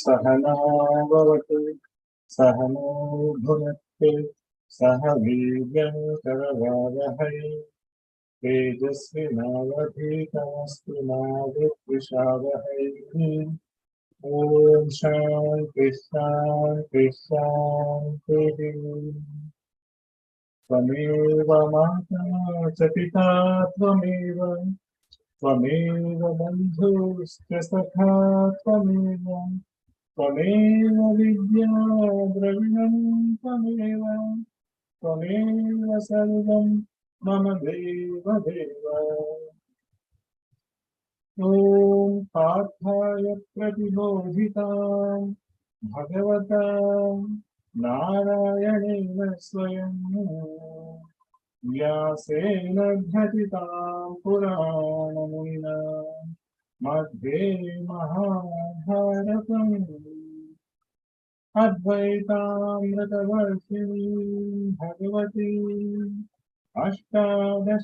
सहना भवतु सहनो भुनक्तु सह वीर्यं करवावहै तेजस्विनावधीतमस्तु मा विद्विषावहै। ॐ शान्ति शान्ति शान्तिः। त्वमेव माता च पिता त्वमेव त्वमेव बन्धुश्च सखा त्वमेव त्वमेव विद्या द्रविणं त्वमेव त्वमेव सर्वं मम देव देव। ॐ पार्थाय प्रतिबोधितां भगवता नारायणेन स्वयं व्यासेन घटितां पुराणमुनिना मध्ये महाभारतम् अद्वैतामृतवर्षिणीं भगवती अष्टादशाध्यायिनी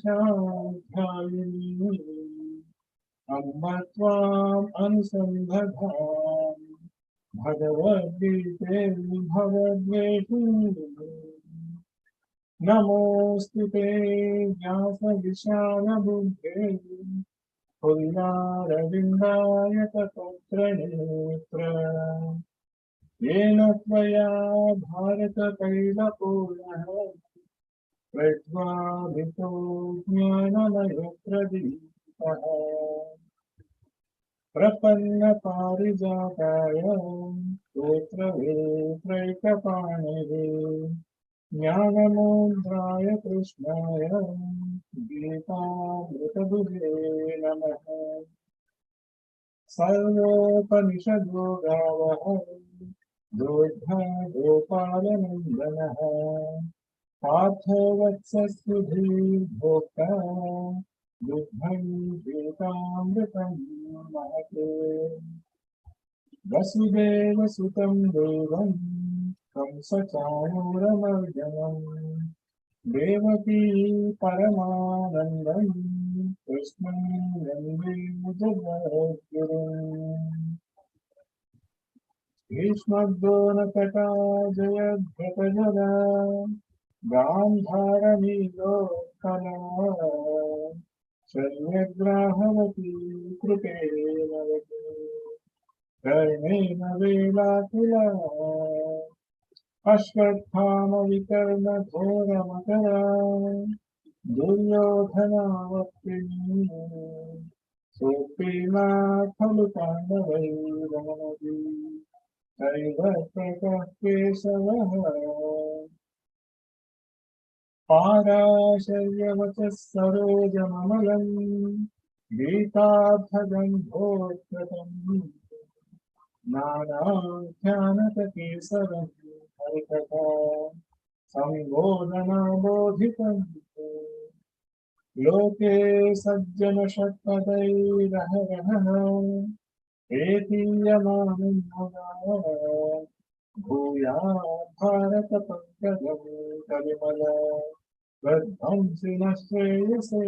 अम्ब त्वाम् अनुसन्धताम् भगवद्गीते भवद्वेषिणी। नमोऽस्तु ते व्यासविशालबुद्धे पुल्लारविन्दाय तपत्रनेत्र येन त्वया भारततैलपूर्णः प्रज्वालितो ज्ञानमयप्रदीपः प्रपन्नपारिजाताय स्तोत्रवेत्रैकपाणिये ज्ञानमुद्राय कृष्णाय गीतामृतदुहे नमः। सर्वोपनिषदो गावः दोग्धा गोपालनन्दनः पार्थो वत्सस्सुधीर्भोक्ता दुग्धं गीतामृतं महते। वसुदेवसुतं देवं कंसचाणूरमर्दनम् देवकी परमानन्दं कृष्णं वन्दे जगद्गुरुम्। भीष्मद्रोणतटा जयद्रथजला गान्धारनीलोत्पला शल्यग्राहवती कृपेणवती कर्णेन वेलाकुला अश्वत्थामविकर्णघोरमकरा दुर्योधनावर्तिनी सोऽपीना खलु पाण्डवैरमणि दैवतः केशवः पाराशर्यवचः सरोजममलम् गीतार्थगन्धोद्धतम् नानाख्यानककेसरम् हरिकथा सम्बोधनाबोधितम् लोके सज्जनषट्पदैरहरहः प्रीतीयमानं मुदा भूयात् भारतपङ्कजं कलिमल विध्वंसिनः श्रेयसे।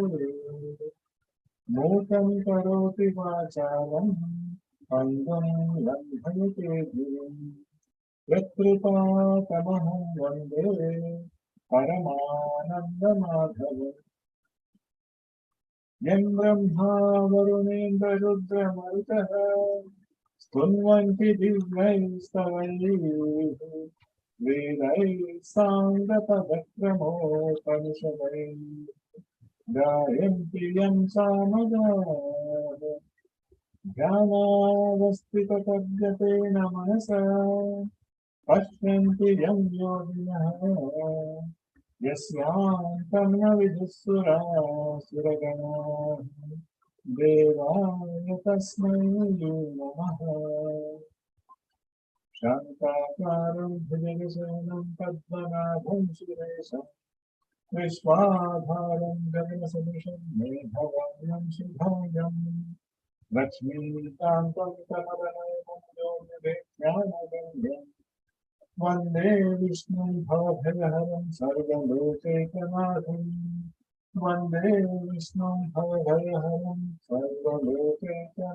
मूकं करोति वाचालं पङ्गुं लङ्घयते गिरिं यत्कृपातमहं वन्दे परमानन्दमाधवम्। यं ब्रह्मा वरुणेन्द्ररुद्रमरुतः स्तुन्वन्ति दिव्यैस्तवैः वेदैः साङ्गपदक्रमोपनिषदैः गायन्ति यं सामगाः ध्यानावस्थिततद्गतेन मनसा पश्यन्ति यं योगिनः यस्यान्तं न विदुःसुरासुरगणाः देवाय तस्मै नमः। शान्ताकारं भुजगशयनं पद्मनाभं सुरेशं विश्वाधारं गगनसदृशं मेघवर्णं शुभांगं लक्ष्मीकान्तं कमलनयनं योगिभिज्ञानगम्यं वन्दे विष्णुं भवभयहरं सर्वलोकैकनाथं वन्दे विष्णुं भवभयहरं सर्वलोकैकनाथम्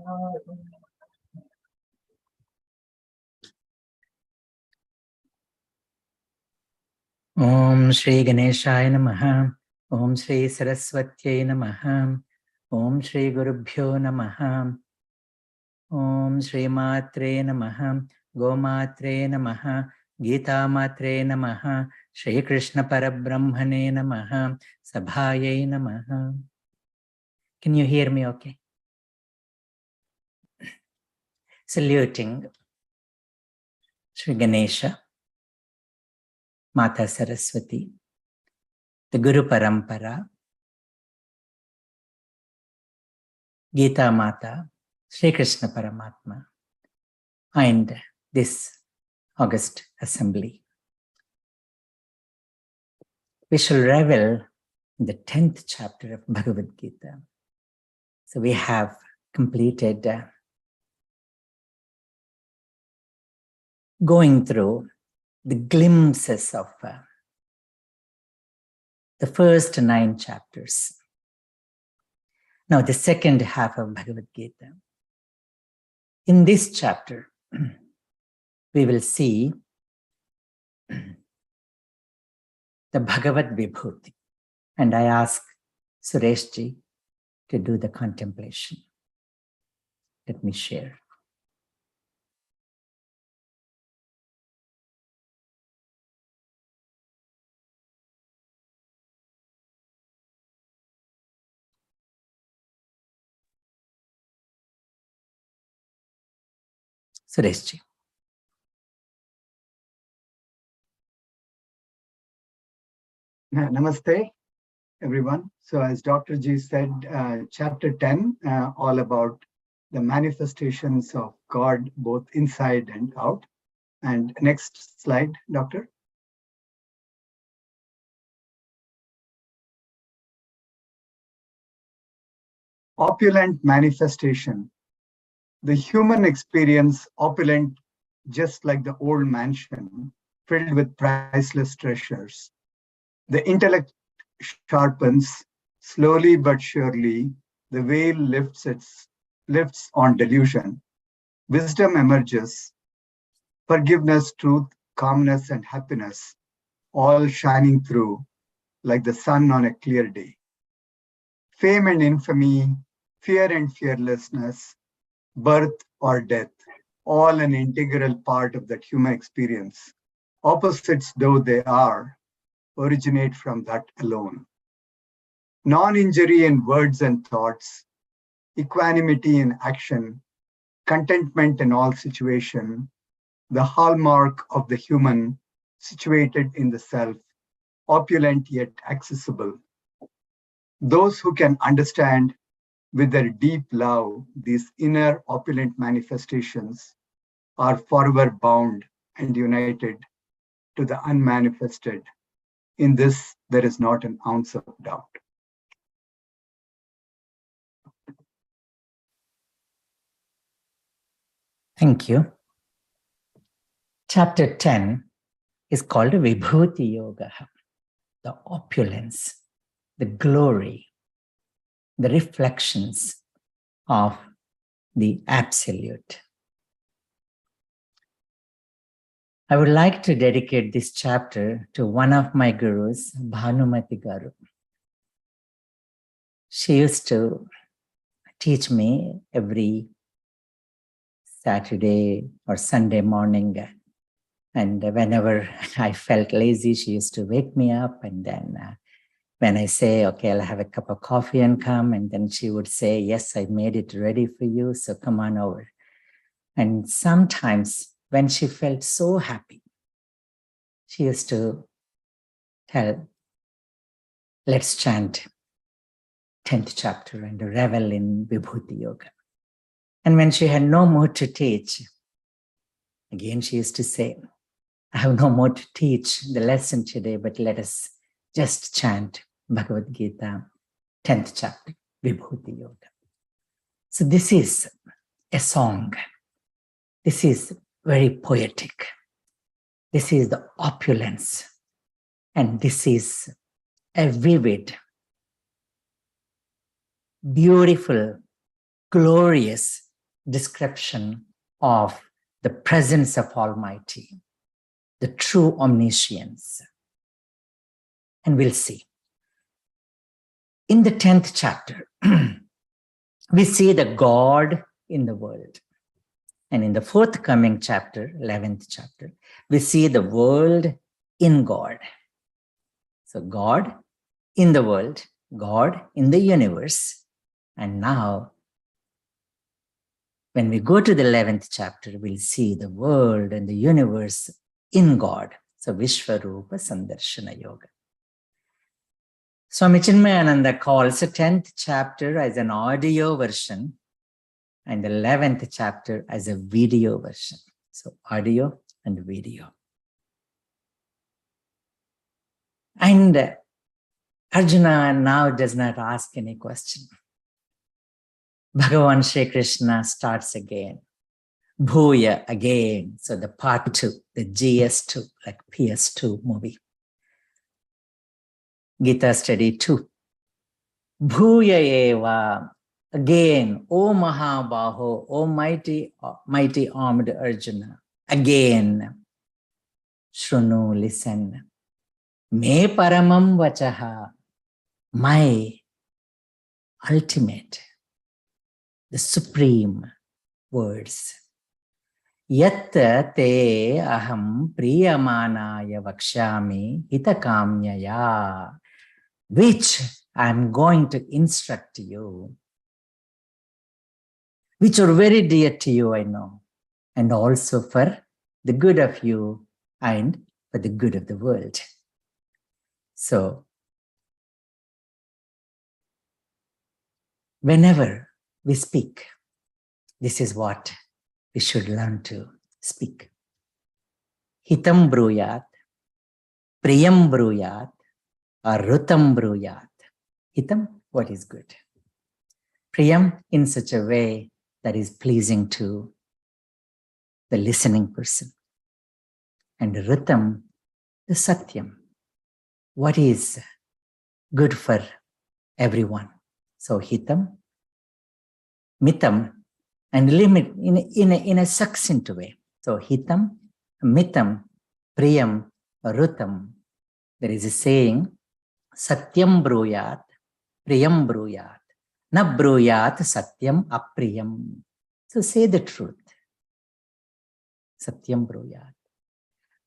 Om Shri Ganeshaya Namaha. Om Shri Saraswatyai Namaha. Om Shri Gurubhyo Namaha. Om Shri Matre Namaha. Gomatre Namaha. Gita Matre Namaha. Shri Krishna Parabrahmane Namaha. Sabhayai Namaha. Can you hear me okay? Saluting Shri Ganesha, Mata Saraswati, the Guru Parampara, Gita Mata, Sri Krishna Paramatma, and this August Assembly. We shall revel in the 10th chapter of Bhagavad Gita. So we have completed going through the glimpses of the first 9 chapters. Now the second half of Bhagavad Gita. In this chapter, we will see the Bhagavad Vibhuti. And I ask Sureshji to do the contemplation. Let me share. Sureshji. Namaste, everyone. So as Dr. G said, chapter 10, all about the manifestations of God, both inside and out. And next slide, Doctor. Opulent manifestation. The human experience opulent, just like the old mansion, filled with priceless treasures. The intellect sharpens, slowly but surely, the veil lifts on delusion. Wisdom emerges, forgiveness, truth, calmness, and happiness, all shining through like the sun on a clear day. Fame and infamy, fear and fearlessness, birth or death, all an integral part of that human experience. Opposites though they are, originate from that alone. Non-injury in words and thoughts, equanimity in action, contentment in all situation, the hallmark of the human situated in the self, opulent yet accessible. Those who can understand with their deep love these inner opulent manifestations are forever bound and united to the unmanifested. In this, there is not an ounce of doubt. Thank you. Chapter 10 is called Vibhuti Yoga, the opulence, the glory, the reflections of the Absolute. I would like to dedicate this chapter to one of my gurus, Bhanumati Garu. She used to teach me every Saturday or Sunday morning. And whenever I felt lazy, she used to wake me up. And then when I say, okay, I'll have a cup of coffee and come. And then she would say, yes, I made it ready for you. So come on over. And sometimes when she felt so happy, she used to tell, let's chant 10th chapter and revel in Vibhuti Yoga. And when she had no more to teach, again she used to say, I have no more to teach the lesson today, but let us just chant Bhagavad Gita, 10th chapter, Vibhuti Yoga. So this is a song. This is very poetic. This is the opulence. And this is a vivid, beautiful, glorious description of the presence of Almighty, the true omniscience. And we'll see. In the 10th chapter, we see the God in the world. And in the forthcoming chapter, 11th chapter, we see the world in God. So God in the world, God in the universe. And now, when we go to the 11th chapter, we'll see the world and the universe in God. So Vishwarupa Sandarshana Yoga. Swami Chinmayananda calls the 10th chapter as an audio version and the 11th chapter as a video version. So audio and video. And Arjuna now does not ask any question. Bhagavan Shri Krishna starts again. Bhuya again. So the part 2, the GS2, like PS2 movie. Gita study 2. Bhuya eva. Again, O Mahabaho, O mighty armed Arjuna. Again. Shrunu, listen. Me paramam vachaha. My ultimate, the supreme words. Yatta te aham priyamanaya vakshami hitakamyaya, which I am going to instruct you, which are very dear to you, I know, and also for the good of you and for the good of the world. So, whenever we speak, this is what we should learn to speak. Hitam bruyat, priyam bruyat, or rutam bruyat. Hitam, what is good. Priyam, in such a way that is pleasing to the listening person. And rutam, the satyam, what is good for everyone. So hitam, mitam, and limit in a succinct way. So hitam, mitam, priyam, rutam. There is a saying, satyam bruyat, priyam bruyat, na bruyat satyam apriyam. So say the truth. Satyam bruyat.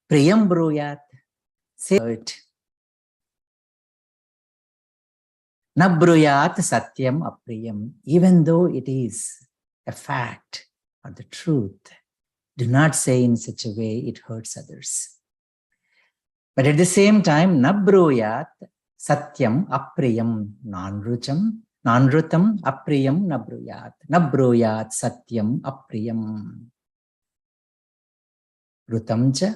Priyam bruyat, say it. Na bruyat satyam apriyam. Even though it is a fact or the truth, do not say in such a way it hurts others. But at the same time, na bruyat satyam apriyam nanrutam apriyam na bruyat satyam apriyam rutam cha.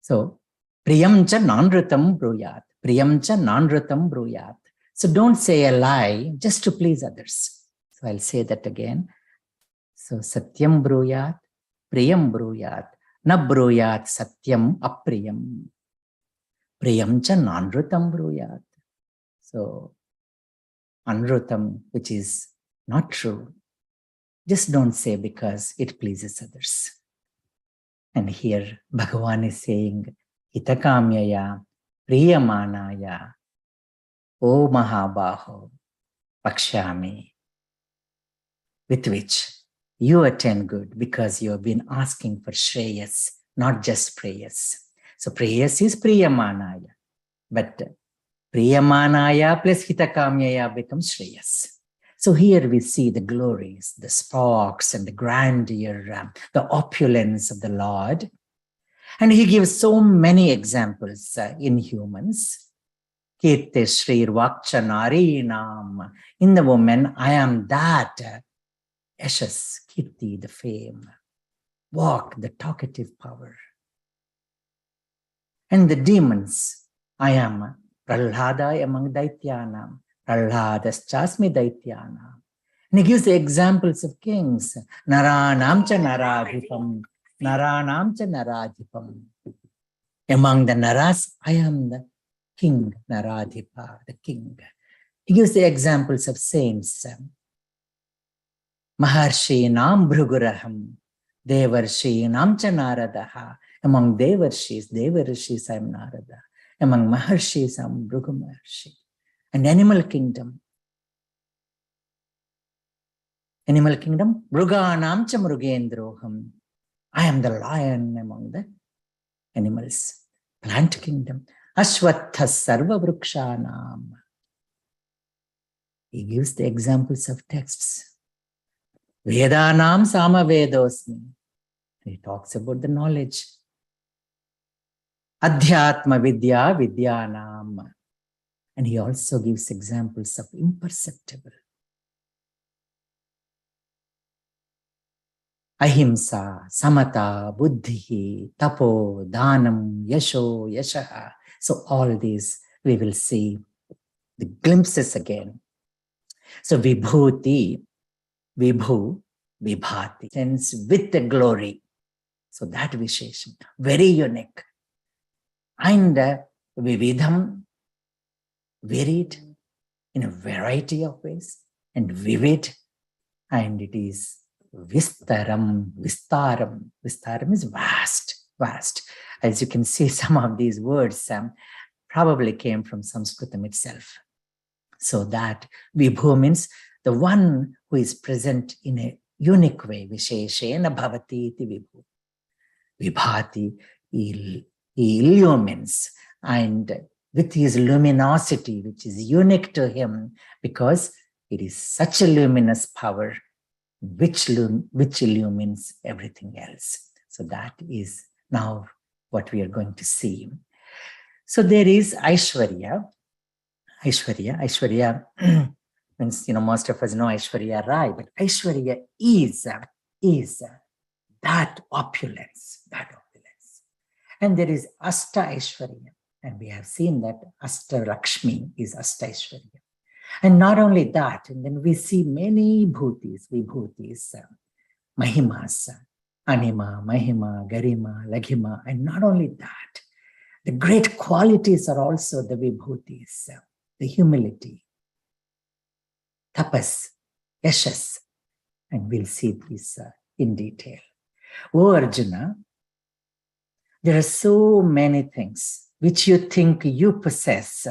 So priyam cha nanrutam bruyat, priyam cha nanrutam bruyat. So don't say a lie just to please others. So I'll say that again. So satyam bruyat, priyam bruyat, na bruyat satyam apriyam, priyam cha nanrutam bruyat. So anrutam, which is not true, just don't say because it pleases others. And here Bhagavan is saying, hitakamyaya, priyamanaya, O Mahabaho, pakshami, with which you attain good because you have been asking for shreyas, not just prayas. So prayas is priyamanaya, but priyamanaya plus hitakamyaya becomes shreyas. So here we see the glories, the sparks and the grandeur, the opulence of the Lord. And he gives so many examples in humans. Kirte Shri Vakcha Narinam. In the woman, I am that. Yashas, Kirti, the fame. Walk, the talkative power. And the demons, I am Prahlada among Daityanam, Prahladaschasmi Daityanam. And he gives the examples of kings. Naranam cha naradhipam, Naranam cha naradhipam. Among the Naras, I am the king, Naradhipa, the king. He gives the examples of saints. Maharshi Nam Bhruguraham, Devarshi Nam cha Naradaha. Among Devarshis, I am Narada. Among Maharshis, I am Bhrigu Maharshi. And animal kingdom, Mruganam cha Mrugendroham. I am the lion among the animals. Plant kingdom, Ashwatha Sarva Vrukshanam. He gives the examples of texts. Vedanam Sama Vedosmi. He talks about the knowledge. Adhyatma Vidya Vidyanam. And he also gives examples of imperceptible. Ahimsa, Samata, Buddhi, Tapo, Dhanam, Yasho, Yashaha. So all these we will see the glimpses again. So Vibhuti, Vibhu, Vibhati, sense with the glory. So that Vishesham, very unique. And Vividham, varied in a variety of ways, and vivid, and it is Vistaram, Vistaram. Vistaram is vast, vast. As you can see, some of these words probably came from Sanskritam itself. So that Vibhu means the one who is present in a unique way. Visheshena bhavati iti Vibhu. Vibhati, he illumines, and with his luminosity, which is unique to him, because it is such a luminous power which illumines everything else. So that is now what we are going to see. So there is Aishwarya. Aishwarya means, most of us know Aishwarya Rai, but Aishwarya is that opulence, And there is Asta Aishwarya, and we have seen that Asta Lakshmi is Asta Aishwarya. And not only that, and then we see many bhutis, vibhutis, mahimas, anima, mahima, garima, laghima, and not only that, the great qualities are also the vibhutis, the humility, tapas, yashas, and we'll see this in detail. O Arjuna, there are so many things which you think you possess,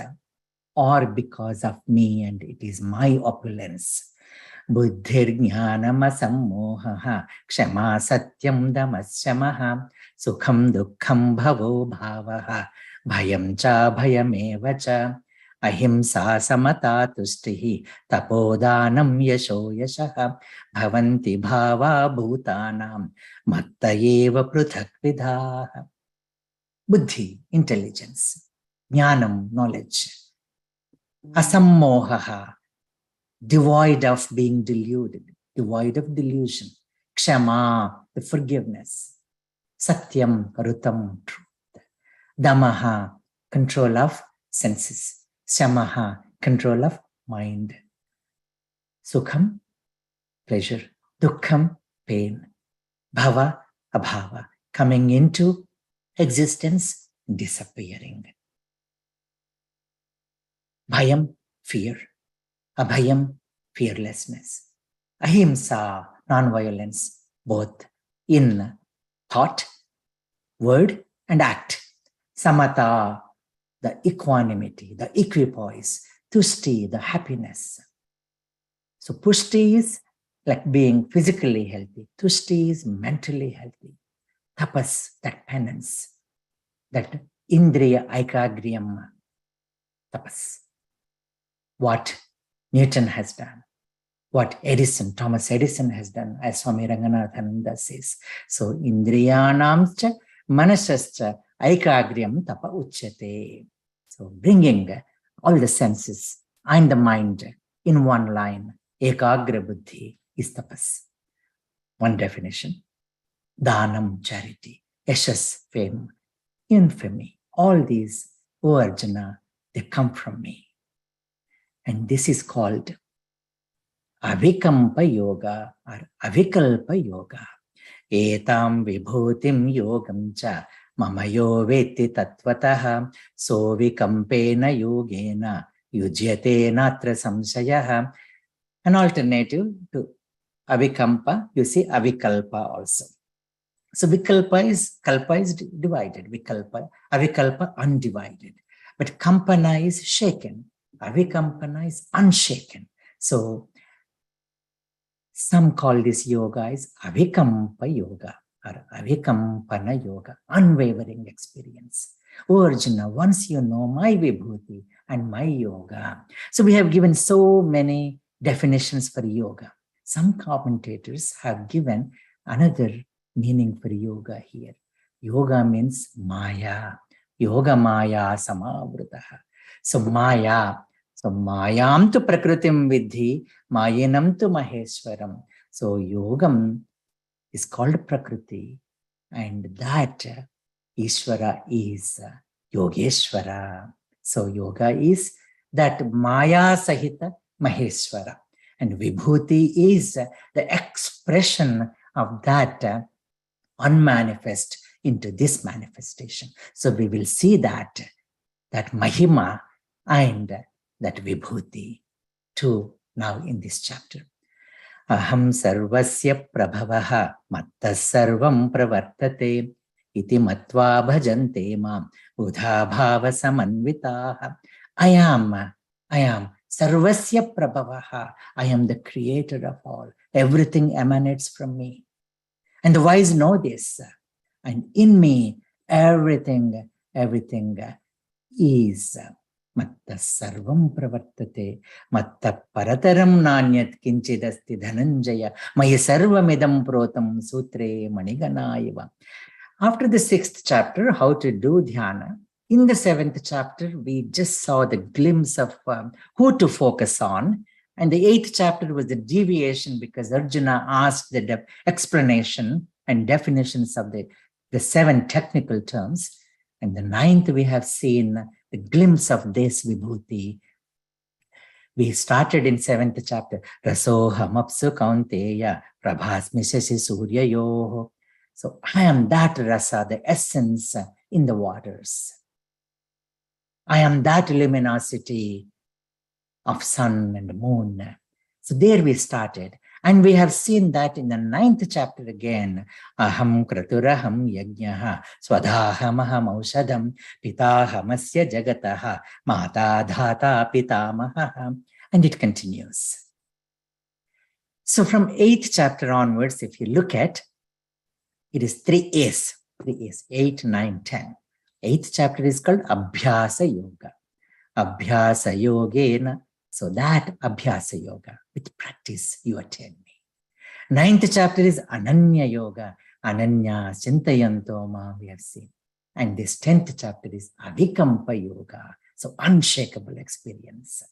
or because of me, and it is my opulence. Buddhir jnanam asammohaha, kshama satyam damasyamaha, sukham dukkham bhavo bhavaha, bhayam cha bhayameva cha, ahimsa samata tustihi, tapodanam yasho yashaha, bhavanti bhava bhutanam, matta eva pruthak vidhaha. Buddhi, intelligence. Jnanam, knowledge. Asammohaha, devoid of being deluded, devoid of delusion. Kshama, the forgiveness. Satyam, rutam, truth. Damaha, control of senses. Shamaha, control of mind. Sukham, pleasure. Dukkham, pain. Bhava, abhava, coming into existence, disappearing. Bhayam, fear. Abhayam, fearlessness. Ahimsa, non-violence, both in thought, word, and act. Samata, the equanimity, the equipoise. Tushti, the happiness. So pushti is like being physically healthy. Tushti is mentally healthy. Tapas, that penance, that indriya aikagriyam, tapas. What Newton has done, what Thomas Edison has done, as Swami Ranganathananda says. So, indriyanam cha manasascha aikagriyam tapa uchyate. So, bringing all the senses and the mind in one line, ekagra buddhi is tapas. One definition. Dhanam, charity. Yashas, fame. Infamy, all these, O Arjuna, they come from me. And this is called Avikampa Yoga or Avikalpa Yoga. Etam vibhutim yogam cha mamayo veti tattvataha so vikampena yogena yujyate natra samsayaha. An alternative to avikampa, you see avikalpa also. So kalpa is divided, vikalpa, avikalpa undivided. But kampana is shaken, avikampana is unshaken. So some call this yoga as avikampa yoga or avikampana yoga, unwavering experience. Oh Arjuna, once you know my vibhuti and my yoga. So we have given so many definitions for yoga. Some commentators have given another meaning for yoga here. Yoga means maya. Yoga maya samavritaha. So maya. So mayam tu prakritim vidhi, mayanam tu maheshwaram. So yogam is called prakriti, and that Ishvara is Yogeshwara. So yoga is that maya sahita maheshwara, and vibhuti is the expression of that unmanifest into this manifestation. So we will see that mahima and that vibhuti too now in this chapter. Aham sarvasya prabhavaha mattas sarvam pravartate iti matva bhajante mam buddha bhava samanvitaha. I am sarvasya prabhavaha. I am the creator of all. Everything emanates from me. And the wise know this. And in me, everything is matta sarvam pravartate matta parataram nanyat kinchidasti dhananjaya maya sarvamidam protam sutre maniganayava. After the 6th chapter, how to do dhyana, in the 7th chapter, we just saw the glimpse of who to focus on. And the 8th chapter was the deviation because Arjuna asked the explanation and definitions of the 7 technical terms. And the 9th, we have seen the glimpse of this vibhuti. We started in 7th chapter. Rasohamapsu kaunteya prabhasmisasi suryayoho. So I am that rasa, the essence in the waters. I am that luminosity of sun and moon. So there we started. And we have seen that in the 9th chapter again. Aham kraturaham yajnaha swadaham aushadam pitahamasya jagataha mata dhata pitamaha. And it continues. So from 8th chapter onwards, if you look at, it is 3 A's, 8, 9, 10. 8th chapter is called Abhyasa Yoga. Abhyasa Yogena. So that Abhyasa Yoga, with practice, you attain me. 9th chapter is Ananya Yoga. Ananya Chintayanto Ma, we have seen. And this 10th chapter is Avikampa Yoga. So unshakable experience.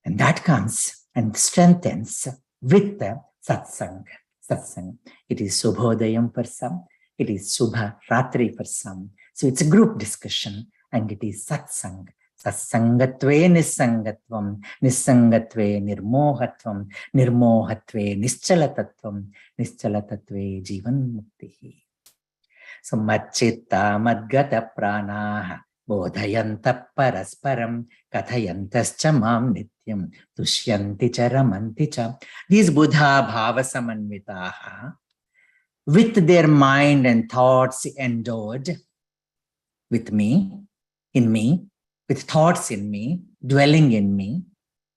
And that comes and strengthens with the satsang. Satsang. It is Subhodayam for some. It is Subha Ratri for some. So it's a group discussion and it is satsang. Satsangatve nissangatvam, nissangatve nirmohatvam, nirmohatve nischalatatvam, nischalatatve jivan muktihi. So machitta madgata pranaha bodhayanta parasparam kathayantascha mam nityam tushyanti cha ramanti cha. These Buddha bhava samanvitaha, with their mind and thoughts endowed with me, in me, with thoughts in me, dwelling in me,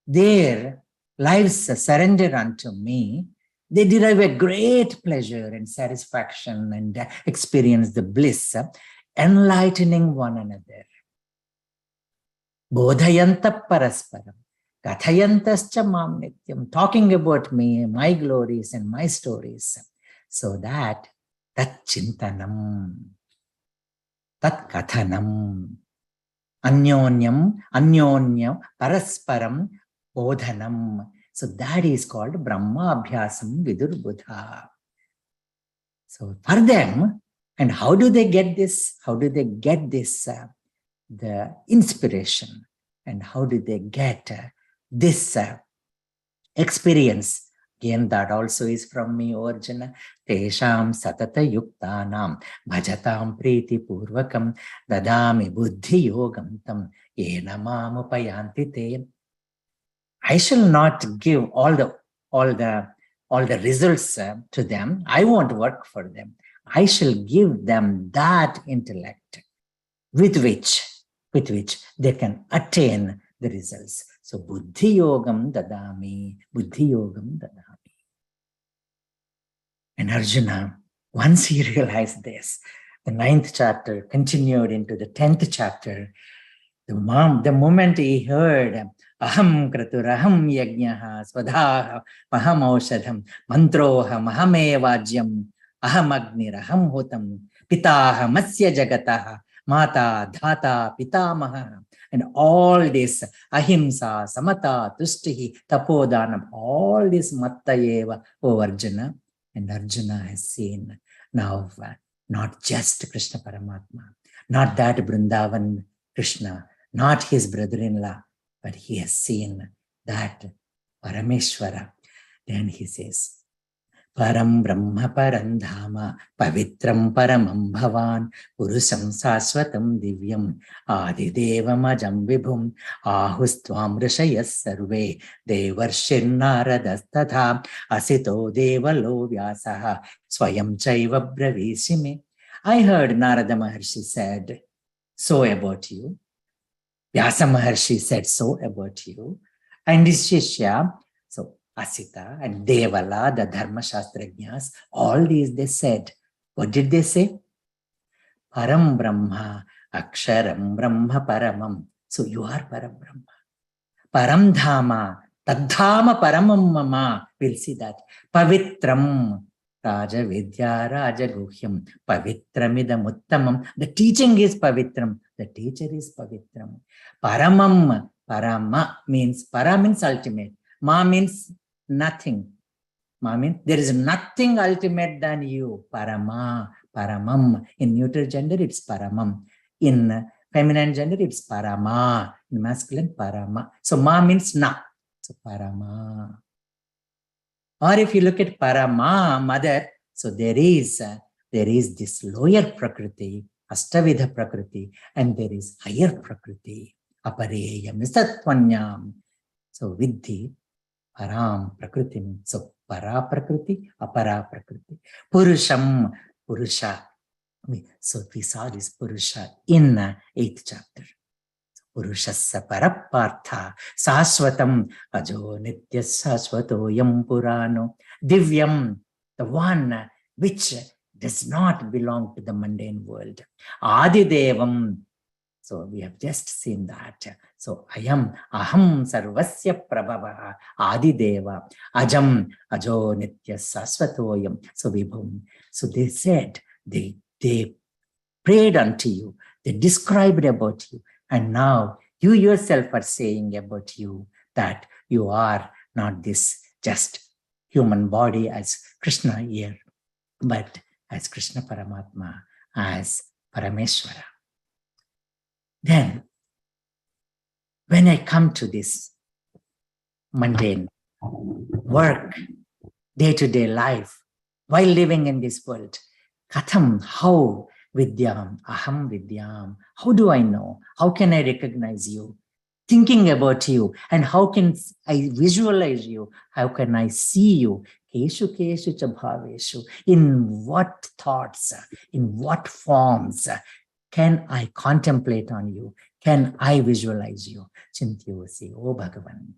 their lives surrender unto me, they derive a great pleasure and satisfaction and experience the bliss, enlightening one another. Bodhayanta parasparam, kathayantascha mam nityam, talking about me, my glories and my stories, so that chintanam, tat kathanam, anyonyam, parasparam, bodhanam. So that is called Brahma Abhyasam Vidur Buddha. So for them, And how do they get this? How do they get this, the inspiration? And how do they get this experience? Again, that also is from me, Arjuna. Tesham satata yuktanam bhajatam priti purvakam dadami buddhi yogam tam yena mamupayanti te. I shall not give all the results to them. I won't work for them. I shall give them that intellect with which they can attain the results. So buddhi yogam dadami, buddhi yogam dadami. And Arjuna, once he realized this, the 9th chapter continued into the 10th chapter. The moment he heard aham kraturaham yajnaha swadha maham aushadham mantroha mahame vajyam aham agniraham hutam pitaha masya jagataha mata dhata pitamaha, and all this ahimsa samata tustihi tapodanam, all this mattayeva, O Arjuna. And Arjuna has seen now not just Krishna Paramatma, not that Vrindavan Krishna, not his brother-in-law, but he has seen that Parameshwara. Then he says, Param Brahma Parandhama Pavitram Paramam Bhavan Purusham Saswatam Divyam Adidevam Ajam Vibhum Ahustvam Rishayas Sarve Devarshir Naradas Tatha Asito Devalo Vyasaha Swayam Chaiva Bravishime. I heard Narada Maharshi said so about you. Vyasa Maharshi said so about you. And his Shishya, so Asita and Devala, the Dharma Shastrajnas, all these they said. What did they say? Param Brahma, Aksharam Brahma Paramam. So you are Param Brahma. Param Dhama, Tadhama Paramam Mama. We'll see that. Pavitram, Raja Vidya, Raja Guhyam, Pavitramidam Uttamam. The teaching is Pavitram. The teacher is Pavitram. Paramam, Parama means, Para means ultimate. Ma means nothing. Ma means there is nothing ultimate than you. Parama, Paramam. In neuter gender, it's Paramam. In feminine gender, it's Parama. In masculine, Parama. So Ma means na. So Parama. Or if you look at Parama, mother, so there is this lower Prakriti, Astavidha Prakriti, and there is higher Prakriti, Apareyam, Satvanyam. So Vidhi, Param Prakriti, so Para Prakriti, Apara Prakriti. Purusham, Purusha. So we saw this Purusha in 8th chapter. Purushassa Parapartha Saswatam Ajo Nitya Saswato Yam Purano Divyam, the one which does not belong to the mundane world. Adidevam. So we have just seen that. So Aham Sarvasya Prabhava Adideva Ajam Ajo Nitya Saswatoyam. So Vibhum. So they said, they prayed unto you, they described about you, and now you yourself are saying about you that you are not this just human body as Krishna here, but as Krishna Paramatma, as Parameshwara. Then, when I come to this mundane work, day-to-day life, while living in this world, Katham, how Vidyam, Aham Vidyam, how do I know? How can I recognize you? Thinking about you, and how can I visualize you? How can I see you? Keshu keshu cha bhaveshu. In what thoughts, in what forms can I contemplate on you? Can I visualize you? Chintyosi, O Bhagavan.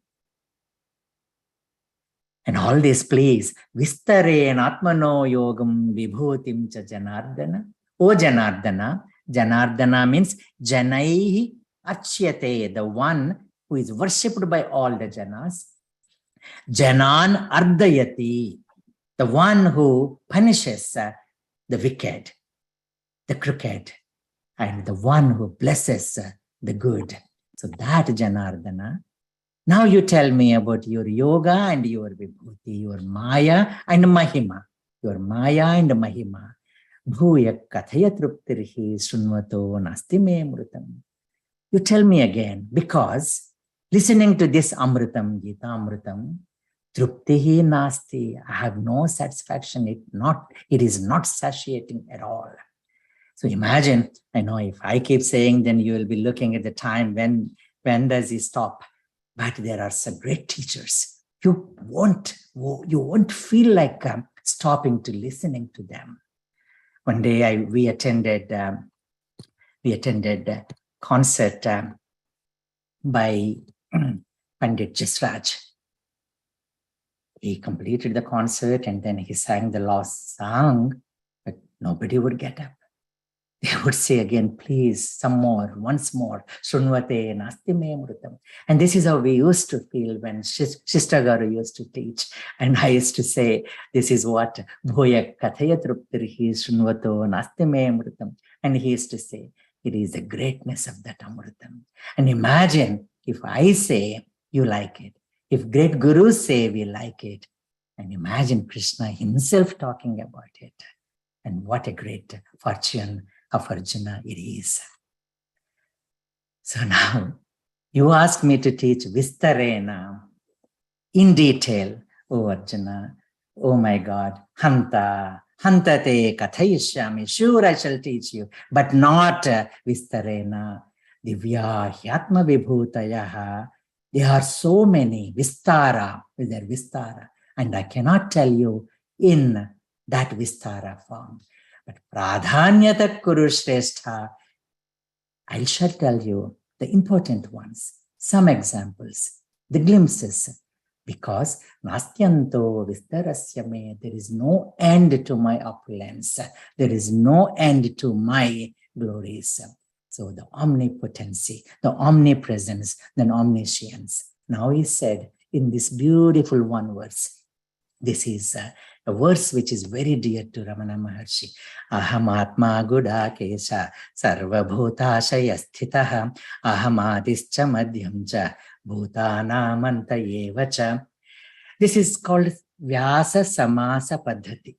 And all this, please, Vistaren Atmano Yogam Vibhutim cha Janardana. O Janardana, Janardana means Janaihi Achyate, the one who is worshipped by all the Janas. Janan Ardayati, the one who punishes the wicked, the crooked, and the one who blesses the good. So that Janardana. Now you tell me about your yoga and your vibhuti, your maya and mahima. Your maya and mahima. Bhuya kathaya truptirhi shrunvato nasti me amrutam. You tell me again, because listening to this Amritam, Gita Amritam, truptihi nasti, I have no satisfaction. It is not satiating at all. So imagine, I know if I keep saying, then you will be looking at the time when does he stop? But there are some great teachers. You won't feel like stopping to listening to them. One day we attended a concert by Pandit Jasraj. He completed the concert and then he sang the last song, but nobody would get up. They would say again, please, some more, once more, Shrunvate nasti me amrutam. And this is how we used to feel when Shishta Garu used to teach. And I used to say, this is what Bhoya kathaya truptirhi Shrunvato nasti me amrutam. And he used to say, it is the greatness of that amrutam. And imagine if I say, you like it. If great gurus say we like it. And imagine Krishna himself talking about it. And what a great fortune of Arjuna it is. So now, you ask me to teach Vistarena in detail. Oh Arjuna, oh my God, Hanta te kathayishyami. Sure, I shall teach you, but not Vistarena. Divya hyatma vibhutayaha. There are so many Vistara with their Vistara, and I cannot tell you in that Vistara form. But Pradhanyata Kuru Shrestha, I shall tell you the important ones, some examples, the glimpses, because Nastyanto Vistarasya me, there is no end to my opulence, there is no end to my glories. So the omnipotency, the omnipresence, the omniscience. Now he said in this beautiful one verse, this is a verse which is very dear to Ramana Maharshi. Aham atma gudakesha sarva bhutashaya sthitaha aham adischa madhyamcha bhutanamanta yevacha. This is called Vyasa Samasa Paddhati.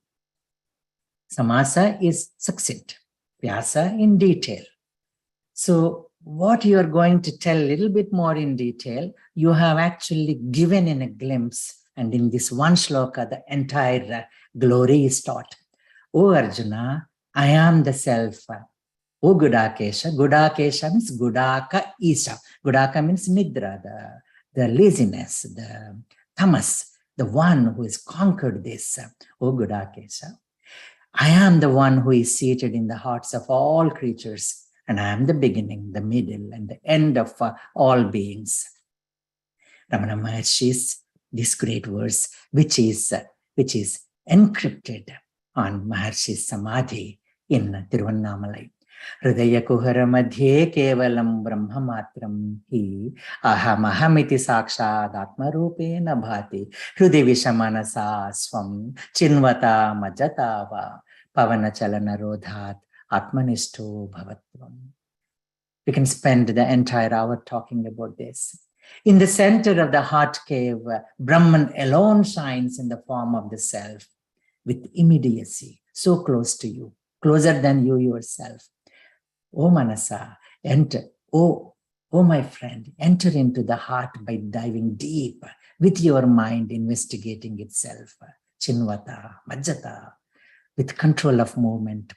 Samasa is succinct, Vyasa in detail. So what you are going to tell a little bit more in detail, you have actually given in a glimpse. And in this one shloka, the entire glory is taught. O Arjuna, I am the self. O Gudakesha, Gudakesha means Gudaka Isha. Gudaka means Nidra, the laziness, the tamas, the one who has conquered this. O Gudakesha, I am the one who is seated in the hearts of all creatures, and I am the beginning, the middle, and the end of all beings. Ramana Maharshi's this great verse, which is encrypted on Maharshi's Samadhi in Tiruvannamalai. Hridaya kuhara madhye kevalam brahmamatram hi ahamiti sakshad atmarupena bhati hrudi vishamanasa swam chinvata majatava pavana chalana rodhat atmanishto bhavatvam. We can spend the entire hour talking about this. In the center of the heart cave, Brahman alone shines in the form of the self with immediacy, so close to you, closer than you yourself. O Manasa, enter. Oh my friend, enter into the heart by diving deep with your mind investigating itself. Chinvata, Majjata, with control of movement,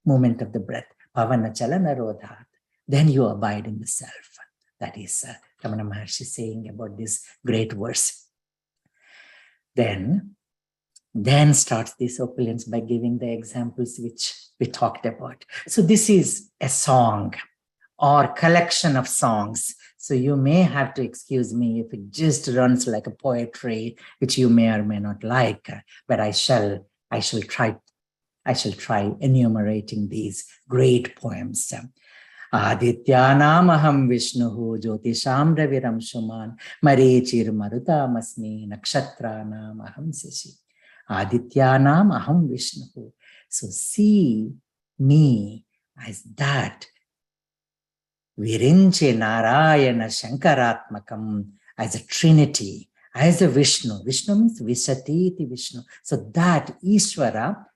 movement of the breath, Pavana Chalana Rodhat. Then you abide in the self. That is Ramana Maharshi saying about this great verse. Then starts this opulence by giving the examples which we talked about. So this is a song or collection of songs. So you may have to excuse me if it just runs like a poetry, which you may or may not like, but I shall try enumerating these great poems. Adityanam aham Vishnuhu Jyotisham Raviram Shuman Marichir Marutamasmi Nakshatranam aham Sashi. Adityanam aham Vishnuhu. So see me as that Virinche Narayana Shankaratmakam, as a Trinity, as a Vishnu. Vishnu means Vishatiti Vishnu. So that Ishvara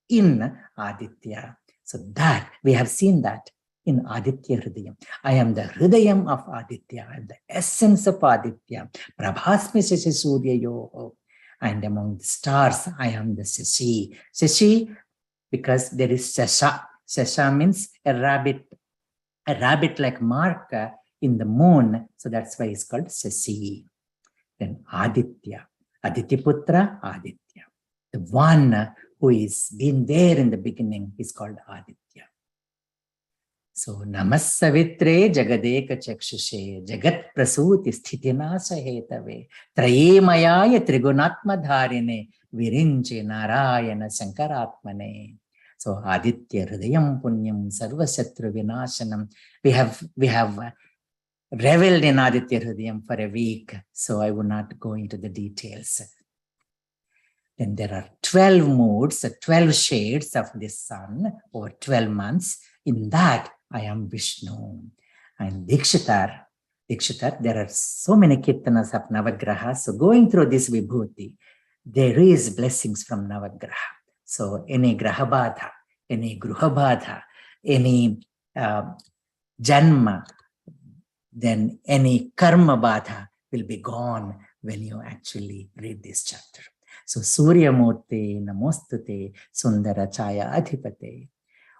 in Aditya. So that, we have seen that in Aditya Hridayam. I am the Hridayam of Aditya, I am the essence of Aditya. Prabhasmi Shashi Suryayoho. And among the stars, I am the Shashi. Shashi, because there is Shasha. Shasha means a rabbit-like mark in the moon. So that's why it's called Shashi. Then Aditya. Adityaputra, Aditya. The one who is been there in the beginning is called Aditya. So Namas Savitre Jagadeka Chakshushe Jagat Prasuti Sthitinasa Hetave Traye Mayaya Trigunatma Dharine Virinche Narayana Sankaratmane. So Aditya Hridayam Punyam Sarvasatru Vinashanam. We have reveled in Aditya Hridayam for a week, so I will not go into the details. Then there are 12 moods, 12 shades of this sun over 12 months. In that, I am Vishnu. And Dikshitar, there are so many kirtanas of Navagraha. So going through this Vibhuti, there is blessings from Navagraha. So any Grahabadha, any Gruhabadha, any Janma, then any Karma Badha will be gone when you actually read this chapter. So Surya Murti Namostute Sundara Chaya Adhipate.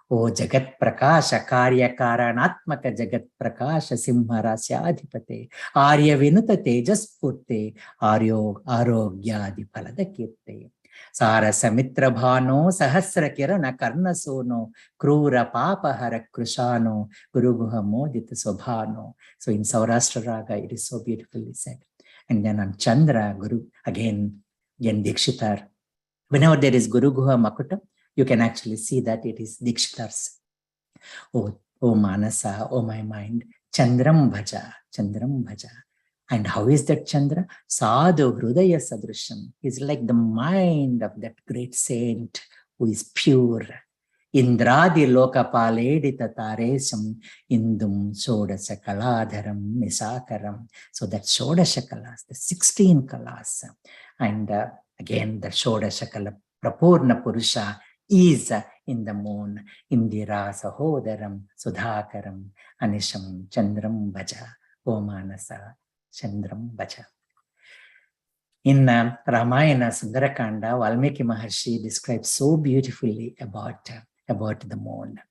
O Jagat Prakasha Karya Karanatmaka Jagat Prakasha Simharasya Adhipate Arya Vinuta Tejas Purte Aryo Arogyadi Paladakirte Sara Samitra Bhano Sahasra Kirana Karna Sono Krura Papa Hara Krushano Guru Guha Modita Sobhano. So in Saurashtra Raga it is so beautifully said. And then on Chandra Guru again Dikshitar. Whenever there is Guru Guha Makuta, you can actually see that it is Dikshitar's. Oh Manasa, oh my mind, Chandram Bhaja, Chandram Bhaja. And how is that Chandra? Sadhu Hrudaya Sadrusham is like the mind of that great saint who is pure. Indradi Lokapaledita Taresam Indum Shodasha Kaladharam Nisakaram. So that Shodasha Kalas, the 16 Kalas. And again, the Shodasha Kala Prapurna Purusha is in the moon. Indira Sahodaram Sudhakaram Anisham Chandram Bhaja. O Manasa Chandram Bhaja. In Ramayana Sundarakanda, Valmiki Maharshi describes so beautifully about the moon.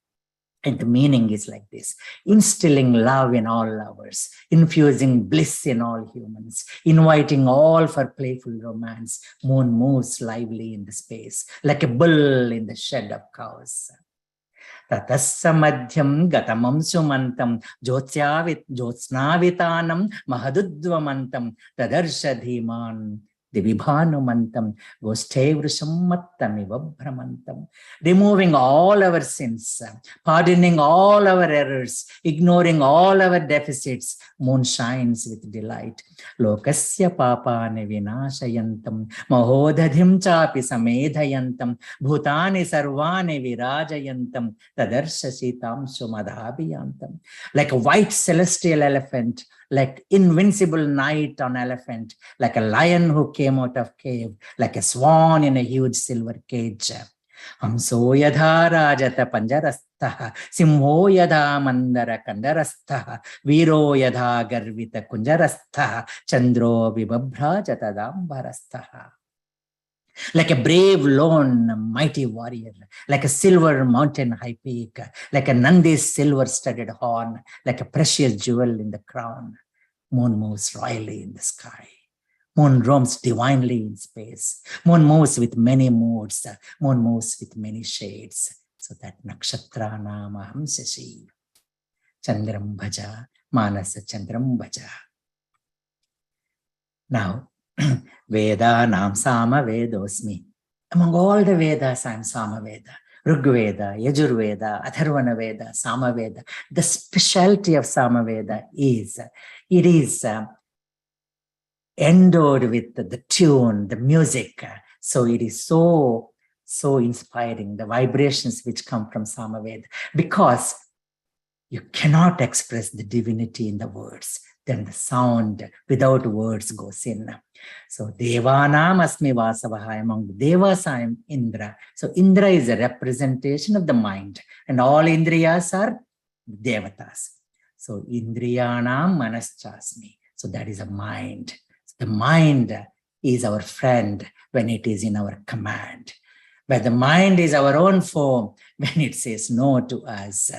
And the meaning is like this: instilling love in all lovers, infusing bliss in all humans, inviting all for playful romance. Moon moves lively in the space, like a bull in the shed of cows. Tatassa madhyam gatamam sumantam jyotsnavitanam mahadudvamantam tadarsha dhiman divibhanumantam goshtevrusham mattamiva brahmantam. Removing all our sins, pardoning all our errors, ignoring all our deficits, moon shines with delight. Lokasya papane vinashayantam mahodadhim chapi samedhayantam bhutani sarvane virajayantam tadarsha sitam sumadhabhiyantam. Like a white celestial elephant, like invincible knight on elephant, like a lion who came out of cave, like a swan in a huge silver cage. Hamso yadha rajata panjarastha, simho yadha mandara kandarastha, viro yadha garvita kunjarastha, chandro vibhabhrajata dambarastha. Like a brave, lone, mighty warrior, like a silver mountain high peak, like a Nandi's silver-studded horn, like a precious jewel in the crown. Moon moves royally in the sky. Moon roams divinely in space. Moon moves with many moods. Moon moves with many shades. So that nakshatra nama hamsashi. Chandram bhaja, manasa chandram bhaja. Now, Veda Nam Sama Vedosmi. Among all the Vedas, I am Sama Veda. Rigveda, Yajurveda, Atharvana Veda, Sama Veda. The specialty of Sama Veda is, it is endowed with the tune, the music. So it is so inspiring, the vibrations which come from Sama Veda. Because You cannot express the divinity in the words. Then the sound without words goes in. So Devanam Asmi Vasavaha, among the Devas I am Indra. So Indra is a representation of the mind, and all Indriyas are Devatas. So Indriyanam Manaschasmi. So that is a mind. The mind is our friend when it is in our command. But the mind is our own foe when it says no to us.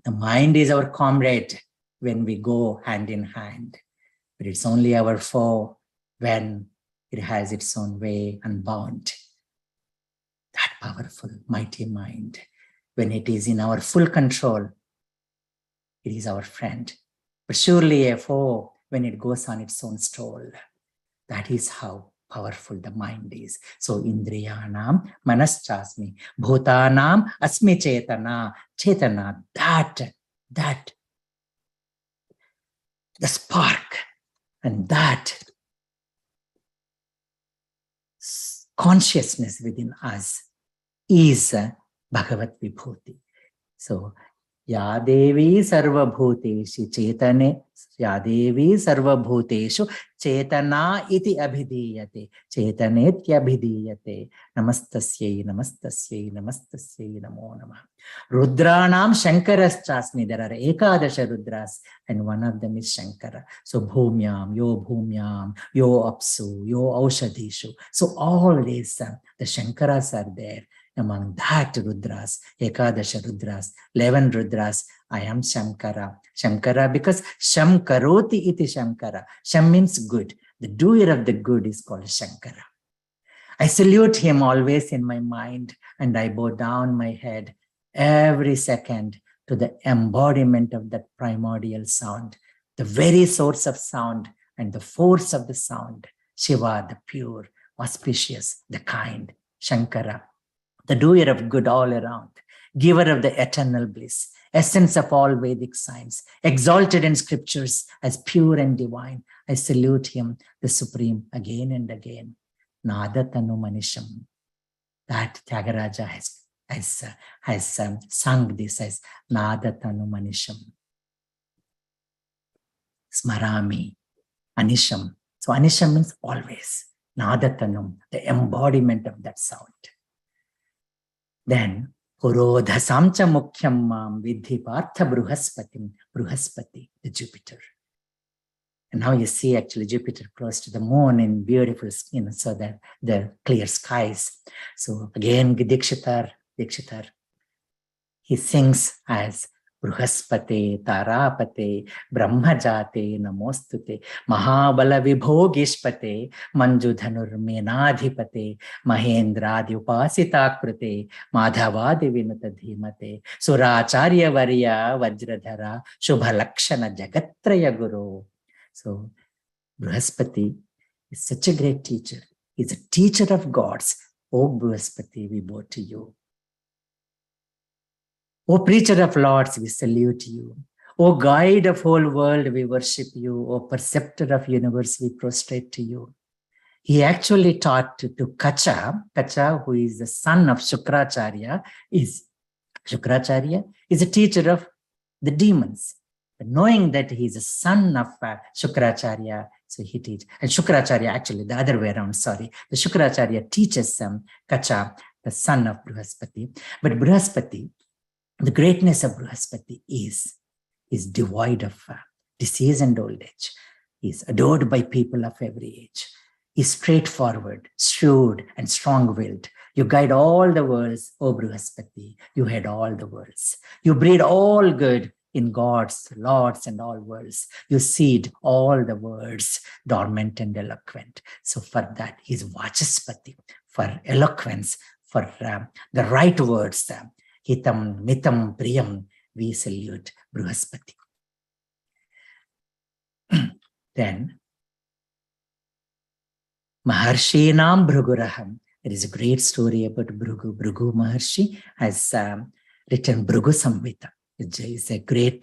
The mind is our comrade when we go hand in hand. But it's only our foe when it has its own way unbound. That powerful, mighty mind, when it is in our full control, it is our friend. But surely a foe when it goes on its own stroll. That is how powerful the mind is. So Indriyanam Manaschasmi, Bhutanam Asmi Chetana, Chetana, that, the spark, and that consciousness within us is Bhagavat Vibhuti. So Ya Devi Sarva Bhuteshu Chetane, Ya Devi Sarva Bhuteshu Chetana iti abhidiyate, Chetanetya abhidiyate, Namastasyai, Namastasyai, Namastasyai, Namo Namah. Rudranam Shankaraschasmi, there are Ekadasha Rudras, and one of them is Shankara. So Bhumyam, Yo Apsu, Yo Aushadishu. So all these, the Shankaras are there. Among that Rudras, Ekadasha Rudras, 11 Rudras, I am Shankara. Shankara because Sham Karoti iti Shankara. Sham means good. The doer of the good is called Shankara. I salute him always in my mind, and I bow down my head every second to the embodiment of that primordial sound, the very source of sound and the force of the sound. Shiva, the pure, auspicious, the kind, Shankara, the doer of good all around, giver of the eternal bliss, essence of all Vedic science, exalted in scriptures as pure and divine. I salute him, the supreme, again and again. Nadatanu Manisham. That Tyagaraja has sung this as Nadatanu Manisham. Smarami, Anisham. So Anisham means always. Nadatanum, the embodiment of that sound. Then, Purodha Samcha Mukhyam Mam Vidhi Partha Bruhaspatim, Bruhaspati, the Jupiter. And now you see actually Jupiter close to the moon in beautiful, so that the clear skies. So again, Dikshitar, he sings as Bruhaspate, Tarapate, Brahmajate, Namostute, Mahabala Vibhogishpate, Manjudhanur Menadhipate, Mahendradi Upasitakrute, Madhavadi Vinuta Dhimate, Suracharya Varya Vajradhara, Shubhalakshana Jagatraya Guru. So Bruhaspati is such a great teacher. He's a teacher of gods. O Bruhaspati, we bow to you. O preacher of lords, we salute you. O guide of whole world, we worship you. O preceptor of universe, we prostrate to you. He actually taught to Kacha, who is the son of Shukracharya, is a teacher of the demons. But knowing that he is a son of Shukracharya, so he teaches. And Shukracharya, actually, the other way around, sorry. The Shukracharya teaches Kacha, the son of Bruhaspati. But Bruhaspati, the greatness of Bruhaspati is devoid of disease and old age. He is adored by people of every age. He is straightforward, shrewd, and strong-willed. You guide all the worlds, O Bruhaspati. You head all the worlds. You breed all good in gods, lords, and all worlds. You seed all the words, dormant and eloquent. So for that, he is Vachaspati, for eloquence, for the right words. Hitam, Mitam, Priyam, we salute Bruhaspati. Then, Maharshinam Bhruguraham. There is a great story about Bhrigu. Bhrigu Maharshi has written Bhrigu Samhita. It is a great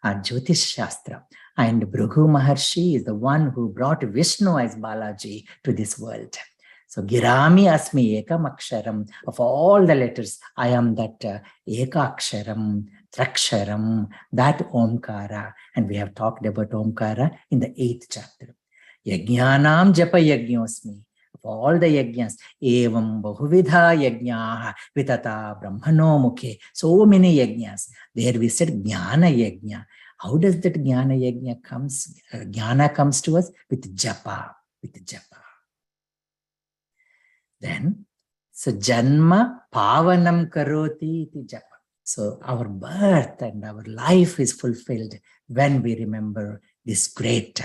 Jyotish Shastra. And Bhrigu Maharshi is the one who brought Vishnu as Balaji to this world. So Girami Asmi Ekam Aksharam. Of all the letters, I am that Eka Aksharam, Traksharam, that Omkara. And we have talked about Omkara in the 8th chapter. Yajnanam japa yajñosmi. Of all the yajnas, evam bahuvidha yajñaha vitata brahmano mukhe. So many yajnas. There we said jnana yajna. How does that jnana yajna comes? Jnana comes to us with japa, with japa. Then, so janma pavanam karoti iti japa. So our birth and our life is fulfilled when we remember this great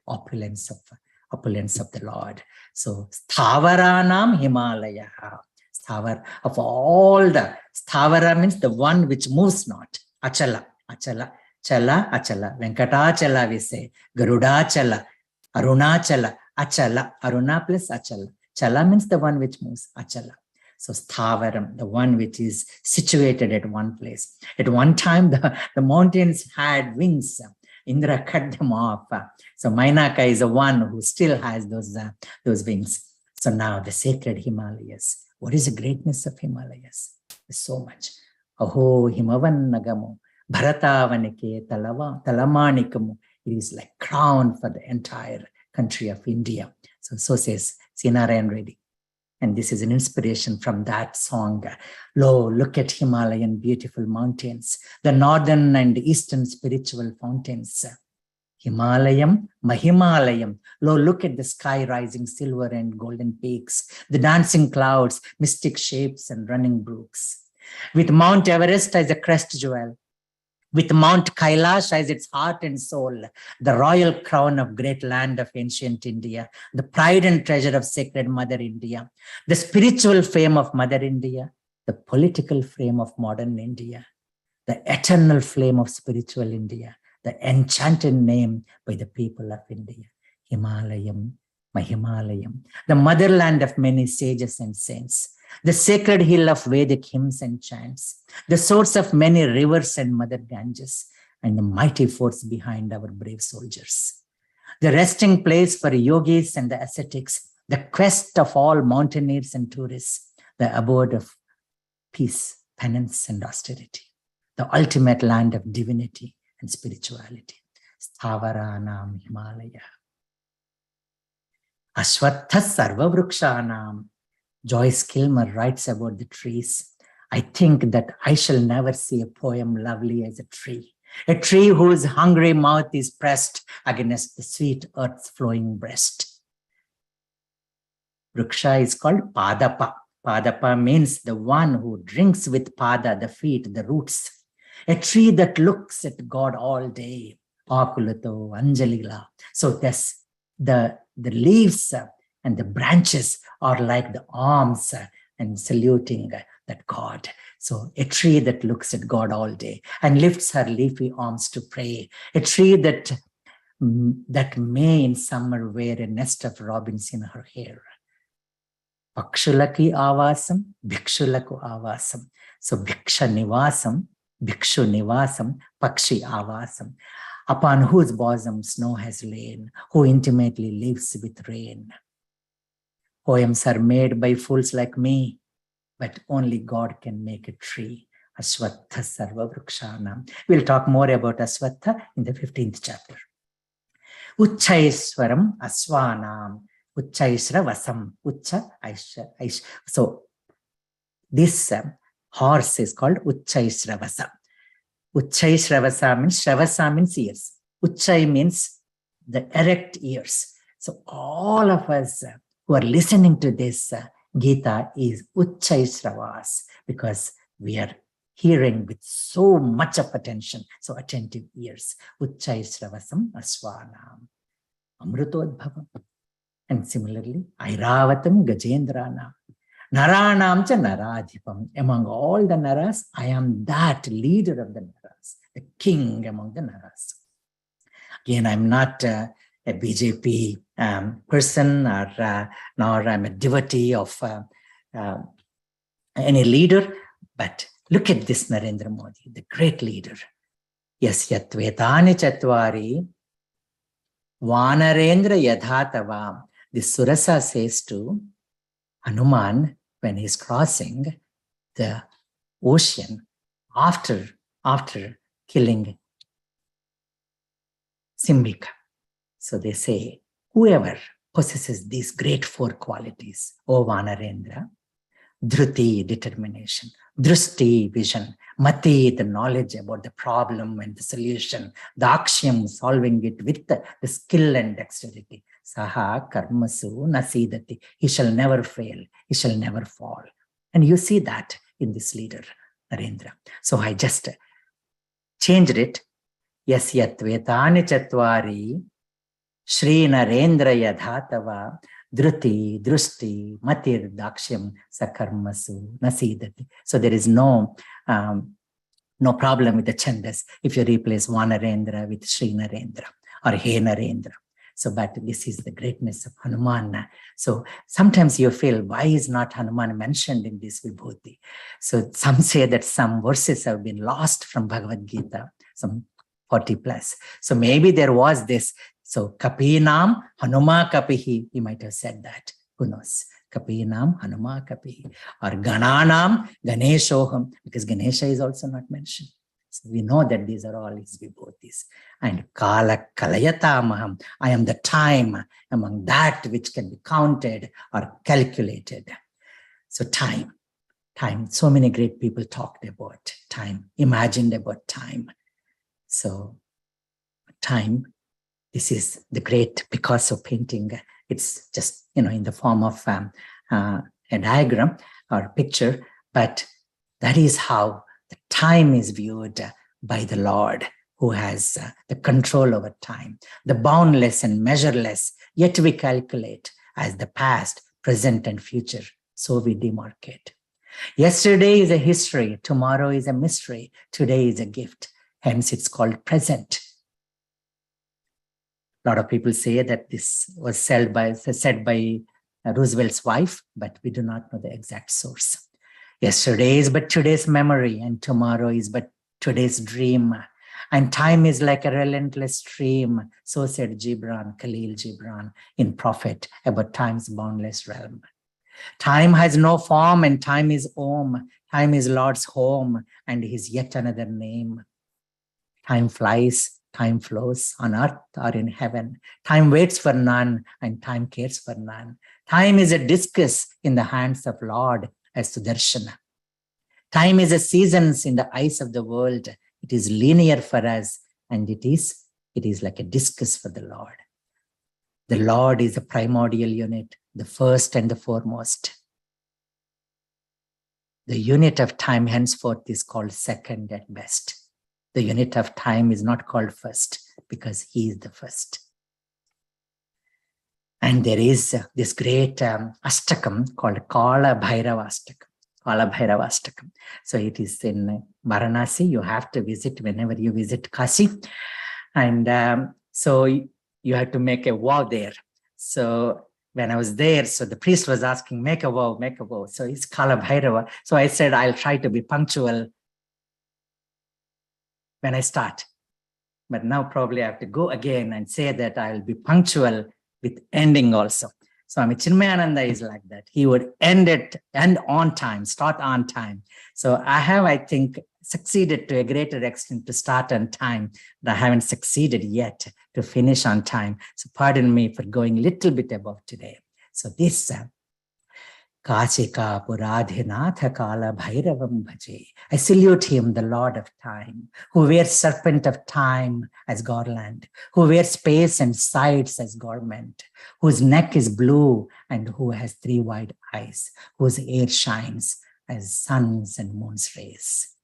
opulence of the Lord. So Stavaranam Himalaya. Sthavar, of all the Sthavara means the one which moves not. Achala, achala, chala, achala. Venkatachala we say. Garudachala, Arunachala, achala. Aruna plus achala. Chala means the one which moves. Achala. So Sthavaram, the one which is situated at one place. At one time, the mountains had wings. Indra cut them off. So Mainaka is the one who still has those wings. So now the sacred Himalayas. What is the greatness of Himalayas? There's so much. Aho Himavan Nagamu, Bharatavanike Talamanikamu. It is like crown for the entire country of India. So says Sinarayan Reddy. And this is an inspiration from that song. Lo, look at Himalayan beautiful mountains, the northern and eastern spiritual fountains. Himalayam, Mahimalayam. Lo, look at the sky rising silver and golden peaks, the dancing clouds, mystic shapes and running brooks. With Mount Everest as a crest jewel, with Mount Kailash as its heart and soul, the royal crown of great land of ancient India, the pride and treasure of sacred Mother India, the spiritual fame of Mother India, the political fame of modern India, the eternal flame of spiritual India, the enchanted name by the people of India, Himalayam, Mahimalayam, the motherland of many sages and saints, the sacred hill of Vedic hymns and chants, the source of many rivers and Mother Ganges, and the mighty force behind our brave soldiers. The resting place for yogis and the ascetics, the quest of all mountaineers and tourists, the abode of peace, penance, and austerity, the ultimate land of divinity and spirituality. Sthavaranam Himalaya. Ashwatha Sarva Vrukshanam. Joyce Kilmer writes about the trees. I think that I shall never see a poem lovely as a tree whose hungry mouth is pressed against the sweet earth's flowing breast. Vriksha is called Padapa. Padapa means the one who drinks with Pada, the feet, the roots. A tree that looks at God all day. Akulato, Anjalila. So this, the leaves and the branches are like the arms and saluting that God. So a tree that looks at God all day and lifts her leafy arms to pray. A tree that may in summer wear a nest of robins in her hair. Pakshulaki avasam, bhikshulaku avasam. So bhiksha nivasam, bhikshu nivasam, pakshi avasam. Upon whose bosom snow has lain, who intimately lives with rain. Poems are made by fools like me, but only God can make a tree. Ashwatha Sarva Vrikshanam. We'll talk more about Ashwatha in the 15th chapter. Uchaiswaram Aswanam. Uchaisra Vasam. Ucha Aisha. So this horse is called Uchaisra Vasa. Uchaisra Vasa means Shravasa means ears. Uchai means the erect ears. So all of us who are listening to this Gita is Uchaisravas, because we are hearing with so much of attention, so attentive ears. Uchaisravasam Aswanam. Amrutodbhavam. And similarly, Airavatam Gajendranam. Naranam cha Naradhipam. Among all the Naras, I am that leader of the Naras, the king among the Naras. Again, I'm not a BJP person, nor I'm a devotee of any leader, but look at this Narendra Modi, the great leader. Yes, yatvetani chatvari vanarendra yadhatavam. The Surasa says to Hanuman when he's crossing the ocean after after killing Simbika. So they say, whoever possesses these great four qualities, O Vanarendra, Dhruti, determination, Drusti, vision, Mati, the knowledge about the problem and the solution, Dakshyam, solving it with the skill and dexterity, Saha, Karmasu, Nasidati, he shall never fail, he shall never fall. And you see that in this leader, Narendra. So I just changed it. Yes, Yatvetani Chatvari, Shri Narendra Yadhatava, Dhruti, Drusti, Matir, Dakshyam, Sakarmasu, Nasidati. So there is no problem with the chandas if you replace Vanarendra with Shri Narendra or He Narendra. So, but this is the greatness of Hanuman. So sometimes you feel, why is not Hanuman mentioned in this Vibhuti? So some say that some verses have been lost from Bhagavad Gita, some 40 plus. So maybe there was this. So Kapinam Hanuma Kapihi, he might have said that. Who knows? Kapinam Hanuma Kapihi. Or Gananam Ganeshoham, because Ganesha is also not mentioned. So we know that these are all his vibhutis. And Kala Kalayatamaham, I am the time among that which can be counted or calculated. So time. So many great people talked about time, imagined about time. So time. This is the great Picasso painting. It's just, in the form of a diagram or picture, but that is how the time is viewed by the Lord, who has the control over time, the boundless and measureless, yet we calculate as the past, present, and future. So we demarcate. Yesterday is a history, tomorrow is a mystery, today is a gift. Hence it's called present. A lot of people say that this was said by Roosevelt's wife, but we do not know the exact source. Yesterday is but today's memory, and tomorrow is but today's dream. And time is like a relentless stream. So said Khalil Gibran in Prophet about time's boundless realm. Time has no form, and time is Om. Time is Lord's home, and his yet another name. Time flies. Time flows on earth or in heaven. Time waits for none, and time cares for none. Time is a discus in the hands of Lord as Sudarshana. Time is a seasons in the eyes of the world. It is linear for us, and it is like a discus for the Lord. The Lord is a primordial unit, the first and the foremost. The unit of time henceforth is called second at best. The unit of time is not called first because he is the first. And there is this great Ashtakam called Kala Bhairava Ashtakam. So it is in Varanasi. You have to visit whenever you visit Kashi. And so you have to make a vow there. So when I was there, so the priest was asking, make a vow. So it's Kala Bhairava. So I said, I'll try to be punctual when I start. But now probably I have to go again and say that I'll be punctual with ending also. Swami Chinmayananda is like that. He would end on time, start on time. So I have, I think, succeeded to a greater extent to start on time, but I haven't succeeded yet to finish on time. So pardon me for going a little bit above today. So this Kachika Puradhinatha Kala Bhairavam Bhaje. I salute him, the Lord of time, who wears serpent of time as garland, who wears space and sides as garment, whose neck is blue and who has 3 wide eyes, whose hair shines as suns and moon's rays.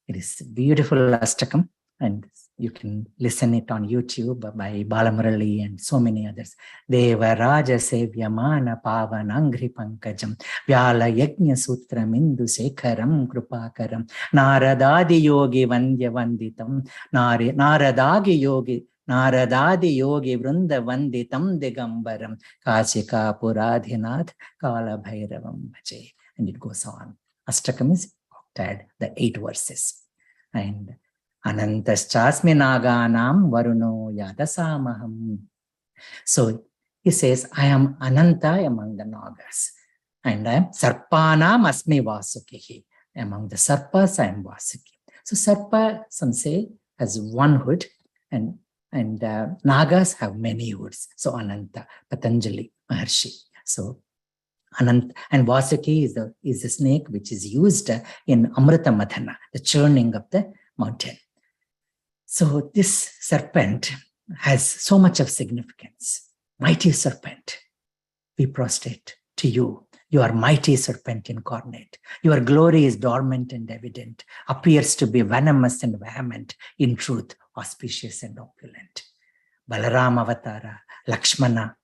It is beautiful Ashtakam, and you can listen it on YouTube by Balamurali and so many others. Deva Raja Sevyamana Pavanangri Pankajam Vyala Yajna Sutram Indu Sekharam Krupakaram Naradadi Yogi Vandya Vanditam Naradadi Yogi Vrunda Vanditam Digambaram Kachika Puradhinath Kala Bhairavam Bhaje. And it goes on. Ashtakam is octad, the 8 verses. And Anantaschasmi Naganam Varuno Yadasamaham. So he says, I am Ananta among the Nagas, and I am Sarpanam Asmi Vasukihi. Among the Sarpas, I am Vasuki. So Sarpa, some say, has one hood, and Nagas have many hoods. So Ananta, Patanjali, Maharshi. So Anant and Vasaki is the snake which is used in Amrita Madhana, the churning of the mountain. So this serpent has so much of significance. Mighty serpent, we prostrate to you. You are mighty serpent incarnate. Your glory is dormant and evident, appears to be venomous and vehement, in truth, auspicious and opulent. Balarama Avatara, Lakshmana,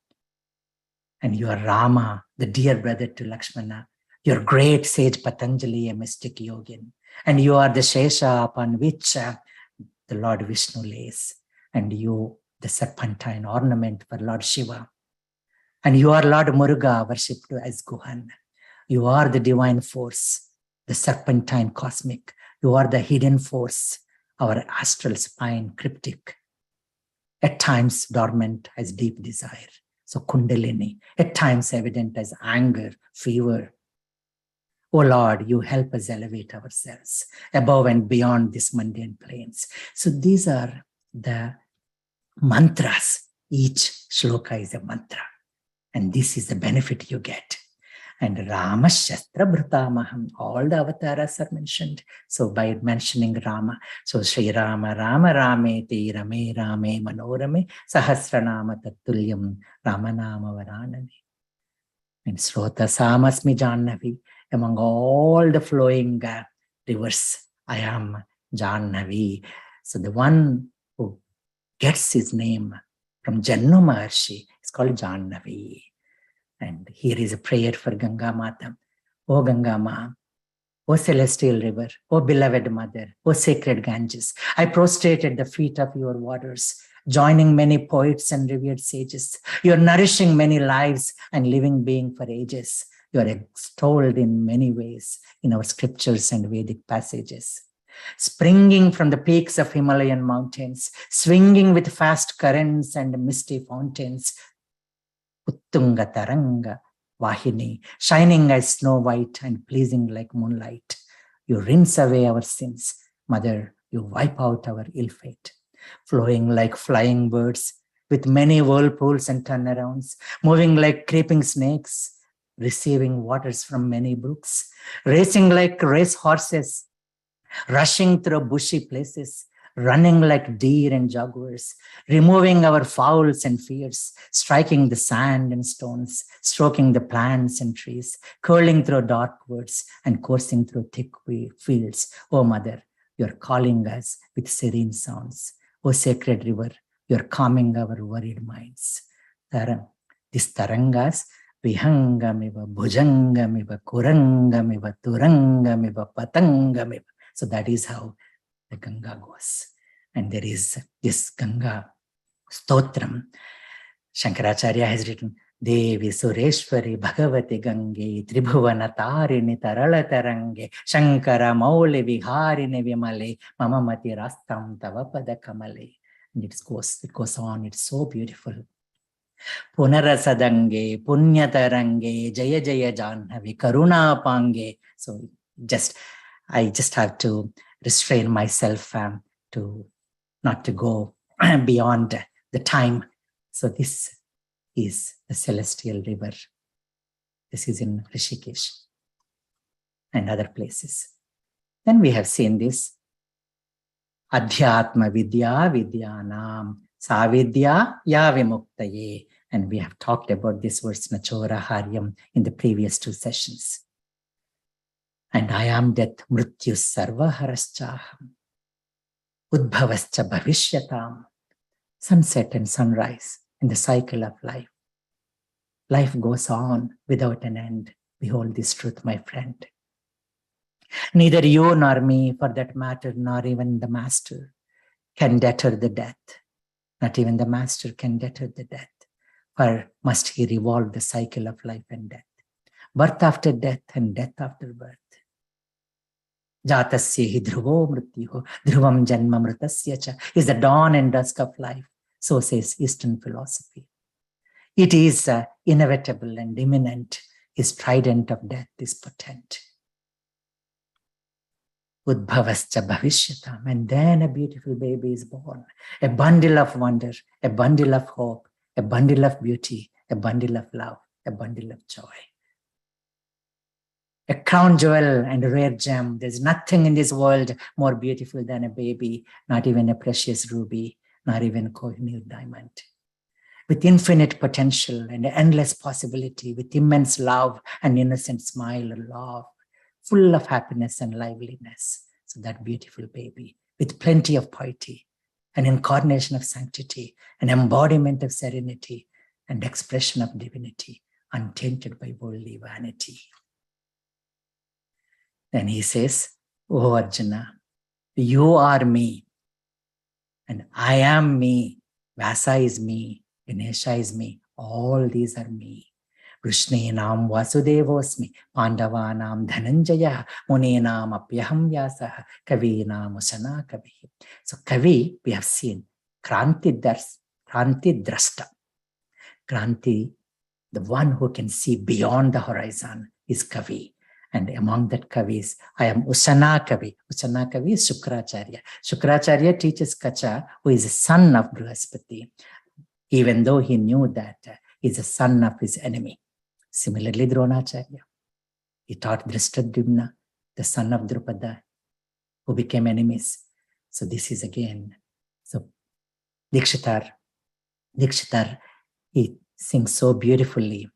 and you are Rama, the dear brother to Lakshmana. Your great sage Patanjali, a mystic yogin. And you are the Shesha upon which the Lord Vishnu lays. And you, the serpentine ornament for Lord Shiva. And you are Lord Muruga, worshipped as Guhan. You are the divine force, the serpentine cosmic. You are the hidden force, our astral spine, cryptic. At times dormant as deep desire. So Kundalini, at times evident as anger, fever. Oh Lord, you help us elevate ourselves above and beyond these mundane planes. So these are the mantras. Each shloka is a mantra. And this is the benefit you get. And Rama Shastra Bhrutamaham, all the avatars are mentioned. So by mentioning Rama, so Sri Rama, Rama Rameti, Rame Rame Manorame, Sahasranama Tatulyam, Ramanama Varanami. And Srota Samasmi Jannavi, among all the flowing rivers, I am Jannavi. So the one who gets his name from Jannu Maharshi is called Jannavi. And here is a prayer for Ganga Mata. O Ganga Ma, O celestial river, O beloved mother, O sacred Ganges, I prostrate at the feet of your waters, joining many poets and revered sages. You are nourishing many lives and living being for ages. You are extolled in many ways in our scriptures and Vedic passages. Springing from the peaks of Himalayan mountains, swinging with fast currents and misty fountains, Uttunga Taranga Vahini, shining as snow white and pleasing like moonlight. You rinse away our sins. Mother, you wipe out our ill fate. Flowing like flying birds with many whirlpools and turnarounds, moving like creeping snakes, receiving waters from many brooks, racing like race horses, rushing through bushy places, running like deer and jaguars, removing our fouls and fears, striking the sand and stones, stroking the plants and trees, curling through dark woods and coursing through thick fields. O Mother, you're calling us with serene sounds. O sacred river, you're calming our worried minds. These tarangas, vihangamiva, bhujangamiva, kurangamiva, turangamiva, patangamiva. So that is how the Ganga goes. And there is this Ganga Stotram. Shankaracharya has written, Devi Sureshwari Bhagavati Gange, Tribhuvana Tarini Tarala Tarange, Shankara Mauli Viharini Vimale, Mamamati Rastam Tavapada Kamale. And it goes on, it's so beautiful. Punarasadange, Punyatarange, Jaya Jaya Janhavi, Karuna Pange. So I just have to restrain myself to not to go beyond the time. So this is the celestial river. This is in Rishikesh and other places. Then we have seen this Adhyatma Vidya Vidyanam Savidya Yavimuktaye. And we have talked about this verse Nachora Haryam in the previous two sessions. And I am death mrityu sarva haraschaham udbhavascha bhavishyatam. Sunset and sunrise in the cycle of life. Life goes on without an end. Behold this truth, my friend. Neither you nor me, for that matter, nor even the master can deter the death. Not even the master can deter the death. For must he revolve the cycle of life and death. Birth after death and death after birth. Jatasya hi dhruvo mrityu, dhruvam janma mritasya cha, is the dawn and dusk of life. So says Eastern philosophy. It is inevitable and imminent. His trident of death is potent. Udbhavascha bhavishyatam. And then a beautiful baby is born. A bundle of wonder, a bundle of hope, a bundle of beauty, a bundle of love, a bundle of joy. A crown jewel and a rare gem. There's nothing in this world more beautiful than a baby, not even a precious ruby, not even a Kohinoor diamond. With infinite potential and endless possibility, with immense love and innocent smile and love, full of happiness and liveliness. So that beautiful baby, with plenty of piety, an incarnation of sanctity, an embodiment of serenity, and expression of divinity, untainted by worldly vanity. Then he says, "Oh Arjuna, you are me, and I am me. Vyasa is me, Ganesha is me. All these are me. Vrishninam Vasudevosmi, Pandavanam Dhananjaya, Muninam Apyaham Vyasa, Kavinam Usana Kavi." So Kavi, we have seen, Kranti Drashta. Kranti, the one who can see beyond the horizon, is Kavi. And among that Kavis, I am Usana Kavi. Usana Kavi is Shukracharya. Shukracharya teaches Kacha, who is a son of Brihaspati, even though he knew that he's a son of his enemy. Similarly, Dronacharya, he taught Drishtadyumna, the son of Drupada, who became enemies. So this is again, so Dikshitar, he sings so beautifully.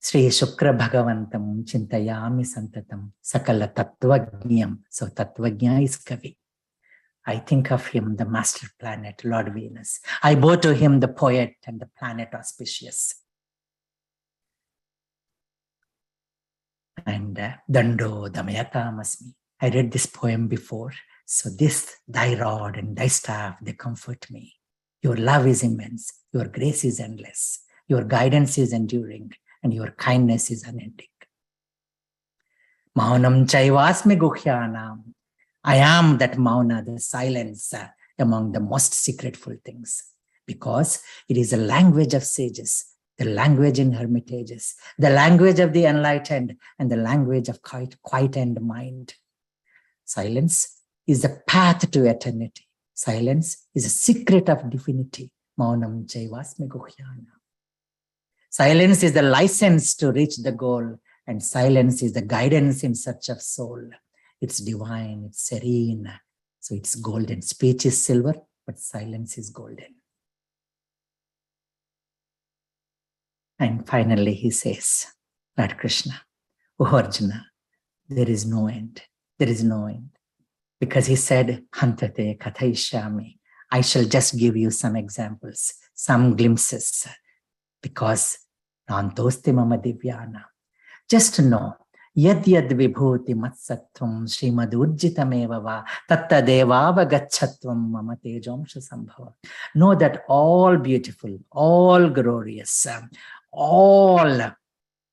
Sri Shukra Bhagavantam Chintayami Santatam Sakala Tattvajñam. So Tattvajña is Kavi. I think of him, the master planet, Lord Venus. I bow to him, the poet and the planet auspicious. And Dando Damayatam. I read this poem before. So this, thy rod and thy staff, they comfort me. Your love is immense. Your grace is endless. Your guidance is enduring. And your kindness is unending. Maunam chaivasmi guhyanam. I am that mauna, the silence among the most secretful things. Because it is the language of sages, the language in hermitages, the language of the enlightened, and the language of quietened mind. Silence is the path to eternity. Silence is a secret of divinity. Maunam chaivasmi guhyanam. Silence is the license to reach the goal, and silence is the guidance in search of soul. It's divine, it's serene, so it's golden. Speech is silver, but silence is golden. And finally he says, Lord Krishna, "Oh Arjuna, there is no end. There is no end." Because he said, "Hantate kathaishyami." I shall just give you some examples, some glimpses. Because nantosti mama divyana. Just to know, yad vibhuti matsattvam srimad urjitameva va tatta devava gachatvam mama tejamsha sambhava. Know that all beautiful, all glorious, all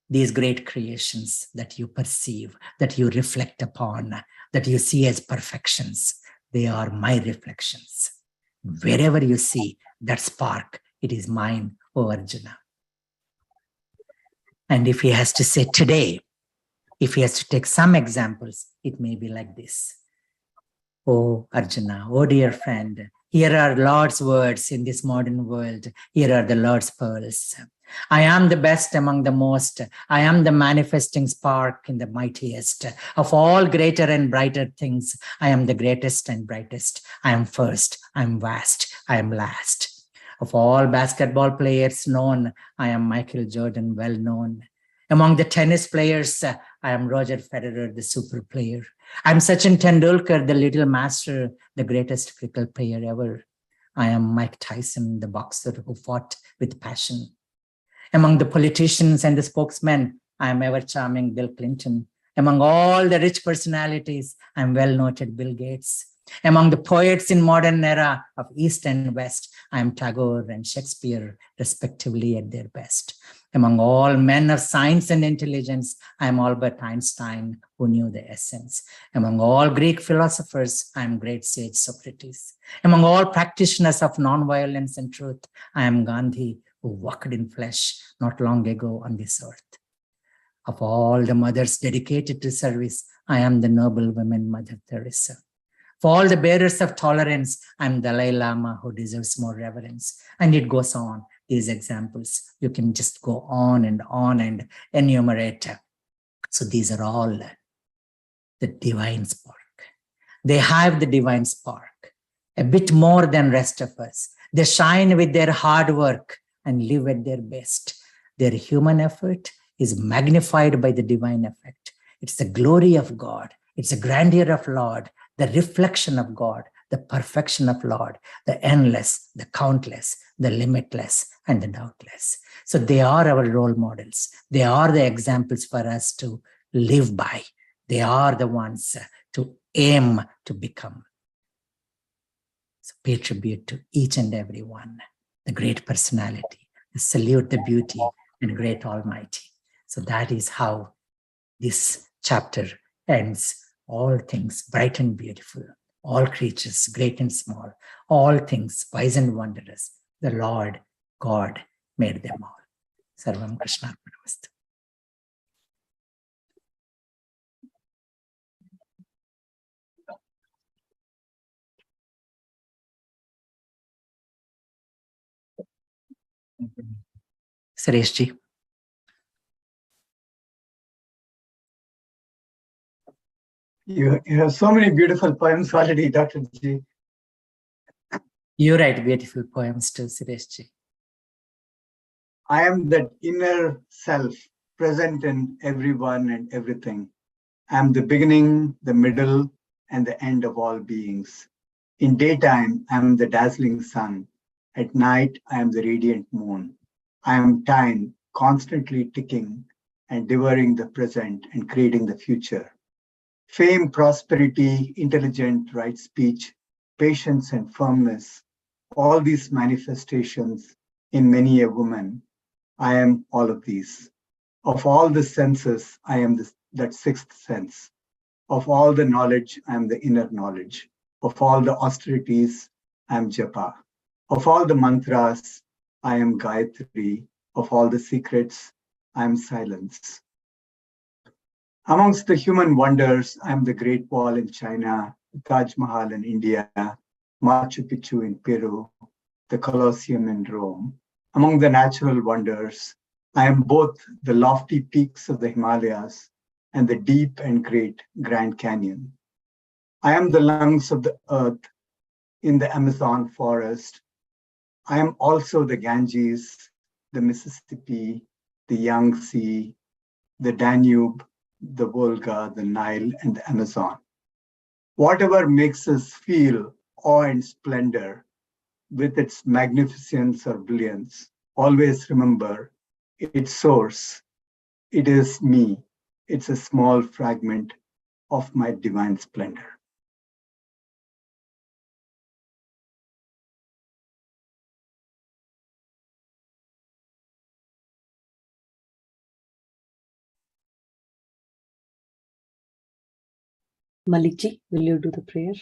these great creations that you perceive, that you reflect upon, that you see as perfections, they are my reflections. Wherever you see that spark, it is mine, O Arjuna. And if he has to say today, if he has to take some examples, it may be like this. Oh Arjuna, oh dear friend, here are Lord's words in this modern world. Here are the Lord's pearls. I am the best among the most. I am the manifesting spark in the mightiest. Of all greater and brighter things, I am the greatest and brightest. I am first, I am vast, I am last. Of all basketball players known, I am Michael Jordan, well known. Among the tennis players, I am Roger Federer, the super player. I'm Sachin Tendulkar, the little master, the greatest cricket player ever. I am Mike Tyson, the boxer who fought with passion. Among the politicians and the spokesmen, I am ever charming Bill Clinton. Among all the rich personalities, I am well-noted Bill Gates. Among the poets in modern era of East and West, I am Tagore and Shakespeare, respectively at their best. Among all men of science and intelligence, I am Albert Einstein, who knew the essence. Among all Greek philosophers, I am great sage Socrates. Among all practitioners of nonviolence and truth, I am Gandhi, who walked in flesh not long ago on this earth. Of all the mothers dedicated to service, I am the noble woman, Mother Teresa. For all the bearers of tolerance, I'm Dalai Lama who deserves more reverence. And it goes on, these examples. You can just go on and enumerate. So these are all the divine spark. They have the divine spark, a bit more than rest of us. They shine with their hard work and live at their best. Their human effort is magnified by the divine effect. It's the glory of God. It's the grandeur of Lord, the reflection of God, the perfection of Lord, the endless, the countless, the limitless, and the doubtless. So they are our role models. They are the examples for us to live by. They are the ones to aim to become. So pay tribute to each and every one, the great personality, salute the beauty and great Almighty. So that is how this chapter ends. All things bright and beautiful, all creatures great and small, all things wise and wondrous, the Lord God made them all. Sarvam Krishnarpanamastu. Sureshji. You have so many beautiful poems already, Dr. G. You write beautiful poems too, Sureshji. I am that inner self present in everyone and everything. I am the beginning, the middle, and the end of all beings. In daytime, I am the dazzling sun. At night, I am the radiant moon. I am time, constantly ticking and devouring the present and creating the future. Fame, prosperity, intelligent, right speech, patience, and firmness, all these manifestations in many a woman, I am all of these. Of all the senses, I am that sixth sense. Of all the knowledge, I am the inner knowledge. Of all the austerities, I am japa. Of all the mantras, I am Gayatri. Of all the secrets, I am silence. Amongst the human wonders, I am the Great Wall in China, the Taj Mahal in India, Machu Picchu in Peru, the Colosseum in Rome. Among the natural wonders, I am both the lofty peaks of the Himalayas and the deep and great Grand Canyon. I am the lungs of the earth in the Amazon forest. I am also the Ganges, the Mississippi, the Yangtze, the Danube, the Volga, the Nile, and the Amazon. Whatever makes us feel awe and splendor with its magnificence or brilliance, always remember its source. It is me. It's a small fragment of my divine splendor. Malikji, will you do the prayer?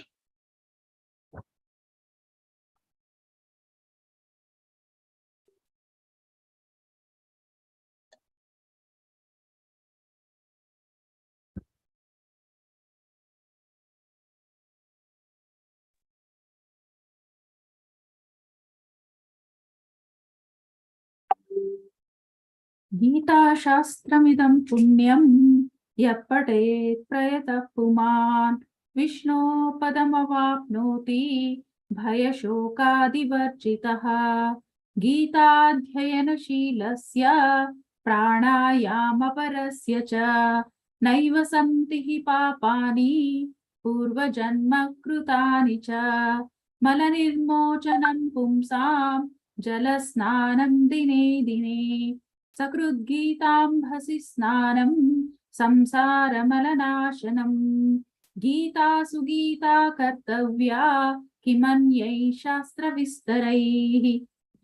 गीताशास्त्रमिदं पुण्यं यः पठेत् प्रयतः पुमान् विष्णो पदमवाप्नोति भयशोकादिवर्जितः गीताध्ययनशीलस्य प्राणायामपरस्य च नैव सन्ति हि पापानि पूर्वजन्मकृतानि च मलनिर्मोचनं पुंसां जलस्नानं दिने दिने सकृद्गीताम्भसि स्नानं संसारमलनाशनम् गीतासु गीता कर्तव्या किमन्यैः शास्त्रविस्तरैः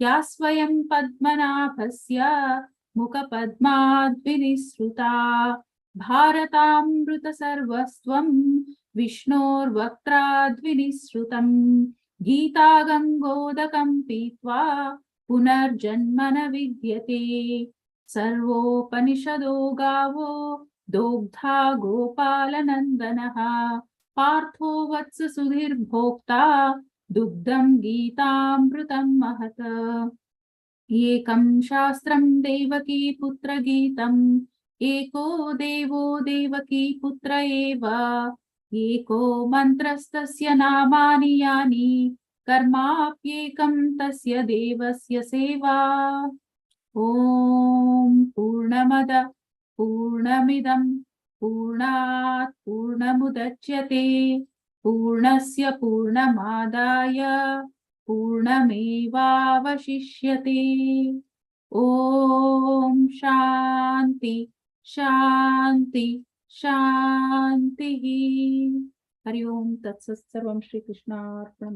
या स्वयं पद्मनाभस्य मुखपद्माद्विनिसृता भारतामृतसर्वस्वं विष्णोर्वक्त्राद्विनिसृतं गीता गङ्गोदकं पीत्वा पुनर्जन्म न विद्यते सर्वोपनिषदो गावो दोग्धा गोपालनन्दनः पार्थो वत्स सुधीर्भोक्ता दुग्धं गीतामृतं महत् एकं शास्त्रं देवकी पुत्रगीतम् एको देवो देवकी पुत्र एव एको मन्त्रस्तस्य नामानि यानि कर्माप्येकं तस्य देवस्य सेवा ॐ पूर्णमद पूर्णमिदं पूर्णात् पूर्णमुदच्यते पूर्णस्य पूर्णमादाय पूर्णमेवावशिष्यते ॐ शान्ति शान्ति शान्तिः हरि ओम तत्सत् सर्वं श्रीकृष्णार्पणमस्तु।